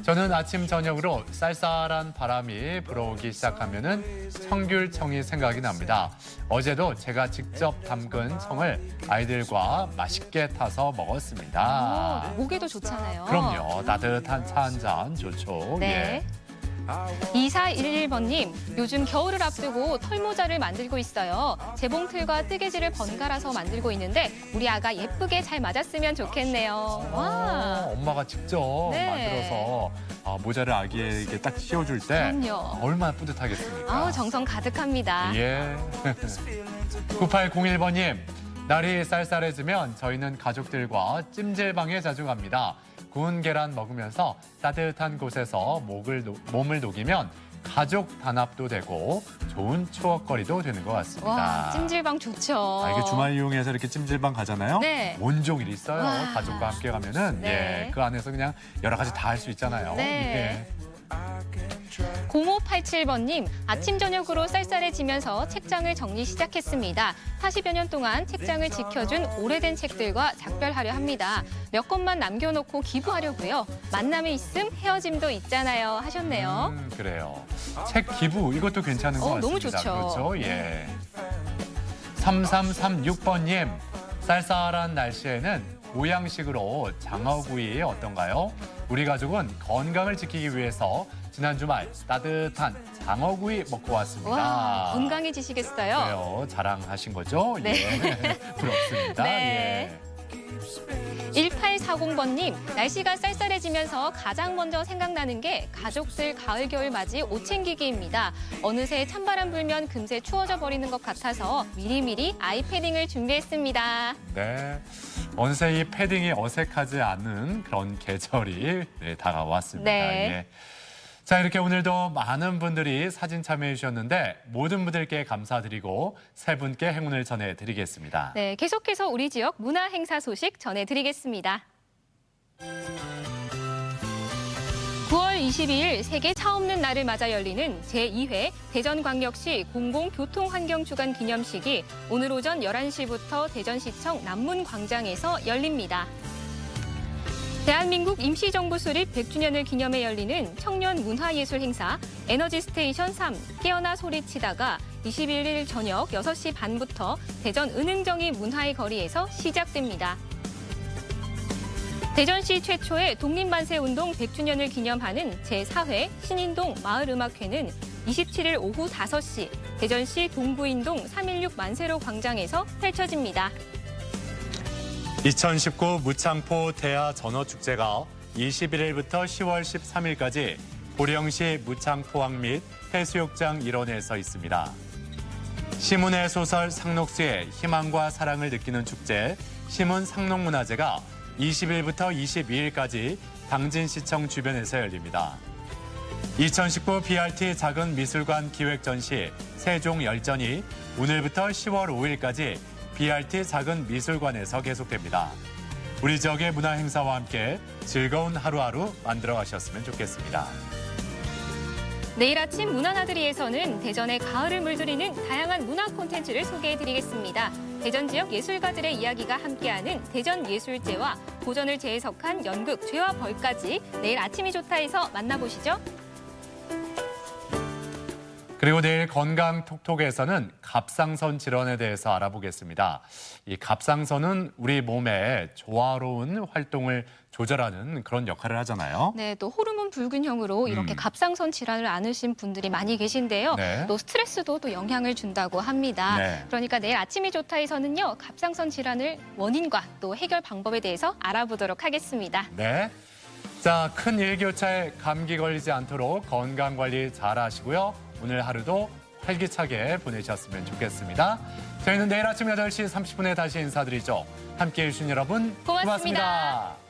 저는 아침 저녁으로 쌀쌀한 바람이 불어오기 시작하면은 청귤청이 생각이 납니다. 어제도 제가 직접 담근 청을 아이들과 맛있게 타서 먹었습니다. 목에도 좋잖아요. 그럼요. 따뜻한 차 한 잔 좋죠. 네. 2411번님, 요즘 겨울을 앞두고 털모자를 만들고 있어요. 재봉틀과 뜨개질을 번갈아서 만들고 있는데 우리 아가 예쁘게 잘 맞았으면 좋겠네요. 와. 엄마가 직접 네. 만들어서 모자를 아기에게 딱 씌워줄 때 그럼요. 얼마나 뿌듯하겠습니까? 아우, 정성 가득합니다. 예. 9801번님, 날이 쌀쌀해지면 저희는 가족들과 찜질방에 자주 갑니다. 구운 계란 먹으면서 따뜻한 곳에서 몸을 녹이면 가족 단합도 되고 좋은 추억거리도 되는 것 같습니다. 와, 찜질방 좋죠. 이게 주말 이용해서 이렇게 찜질방 가잖아요. 네. 온종일 있어요. 와. 가족과 함께 가면은 네. 예, 그 안에서 그냥 여러 가지 다 할 수 있잖아요. 네. 예. 0587번님, 아침 저녁으로 쌀쌀해지면서 책장을 정리 시작했습니다. 40여 년 동안 책장을 지켜준 오래된 책들과 작별하려 합니다. 몇 권만 남겨놓고 기부하려고요. 만남이 있음 헤어짐도 있잖아요 하셨네요. 그래요. 책 기부 이것도 괜찮은 것 같습니다. 너무 좋죠. 그렇죠. 예. 3336번님, 쌀쌀한 날씨에는 보양식으로 장어구이 어떤가요? 우리 가족은 건강을 지키기 위해서 지난 주말 따뜻한 장어구이 먹고 왔습니다. 와, 건강해지시겠어요? 그래요. 자랑하신 거죠? 네. 예. 부럽습니다. 네. 예. 1840번님, 날씨가 쌀쌀해지면서 가장 먼저 생각나는 게 가족들 가을 겨울 맞이 옷 챙기기입니다. 어느새 찬바람 불면 금세 추워져 버리는 것 같아서 미리미리 아이 패딩을 준비했습니다. 네. 어느새 이 패딩이 어색하지 않은 그런 계절이 다가왔습니다. 네. 예. 자, 이렇게 오늘도 많은 분들이 사진 참여해 주셨는데 모든 분들께 감사드리고 세 분께 행운을 전해드리겠습니다. 네, 계속해서 우리 지역 문화 행사 소식 전해드리겠습니다. 9월 22일 세계 차 없는 날을 맞아 열리는 제2회 대전광역시 공공교통환경주간 기념식이 오늘 오전 11시부터 대전시청 남문광장에서 열립니다. 대한민국 임시정부 수립 100주년을 기념해 열리는 청년 문화예술 행사 에너지 스테이션 3 깨어나 소리치다가 21일 저녁 6시 반부터 대전 은흥정이 문화의 거리에서 시작됩니다. 대전시 최초의 독립만세운동 100주년을 기념하는 제4회 신인동 마을음악회는 27일 오후 5시 대전시 동부인동 316 만세로 광장에서 펼쳐집니다. 2019 무창포 대하 전어축제가 21일부터 10월 13일까지 고령시 무창포항 및 해수욕장 일원에서 있습니다. 시문의 소설 상록수의 희망과 사랑을 느끼는 축제 시문 상록문화제가 20일부터 22일까지 당진시청 주변에서 열립니다. 2019 BRT 작은 미술관 기획전시 세종 열전이 오늘부터 10월 5일까지 BRT 작은 미술관에서 계속됩니다. 우리 지역의 문화 행사와 함께 즐거운 하루하루 만들어 가셨으면 좋겠습니다. 내일 아침 문화나들이에서는 대전의 가을을 물들이는 다양한 문화 콘텐츠를 소개해드리겠습니다. 대전 지역 예술가들의 이야기가 함께하는 대전예술제와 고전을 재해석한 연극 죄와 벌까지 내일 아침이 좋다에서 만나보시죠. 그리고 내일 건강 톡톡에서는 갑상선 질환에 대해서 알아보겠습니다. 이 갑상선은 우리 몸의 조화로운 활동을 조절하는 그런 역할을 하잖아요. 네, 또 호르몬 불균형으로 이렇게 갑상선 질환을 앓으신 분들이 많이 계신데요. 네. 또 스트레스도 또 영향을 준다고 합니다. 네. 그러니까 내일 아침이 좋다에서는요, 갑상선 질환을 원인과 또 해결 방법에 대해서 알아보도록 하겠습니다. 네. 자, 큰 일교차에 감기 걸리지 않도록 건강 관리 잘 하시고요. 오늘 하루도 활기차게 보내셨으면 좋겠습니다. 저희는 내일 아침 8시 30분에 다시 인사드리죠. 함께해 주신 여러분 고맙습니다. 고맙습니다.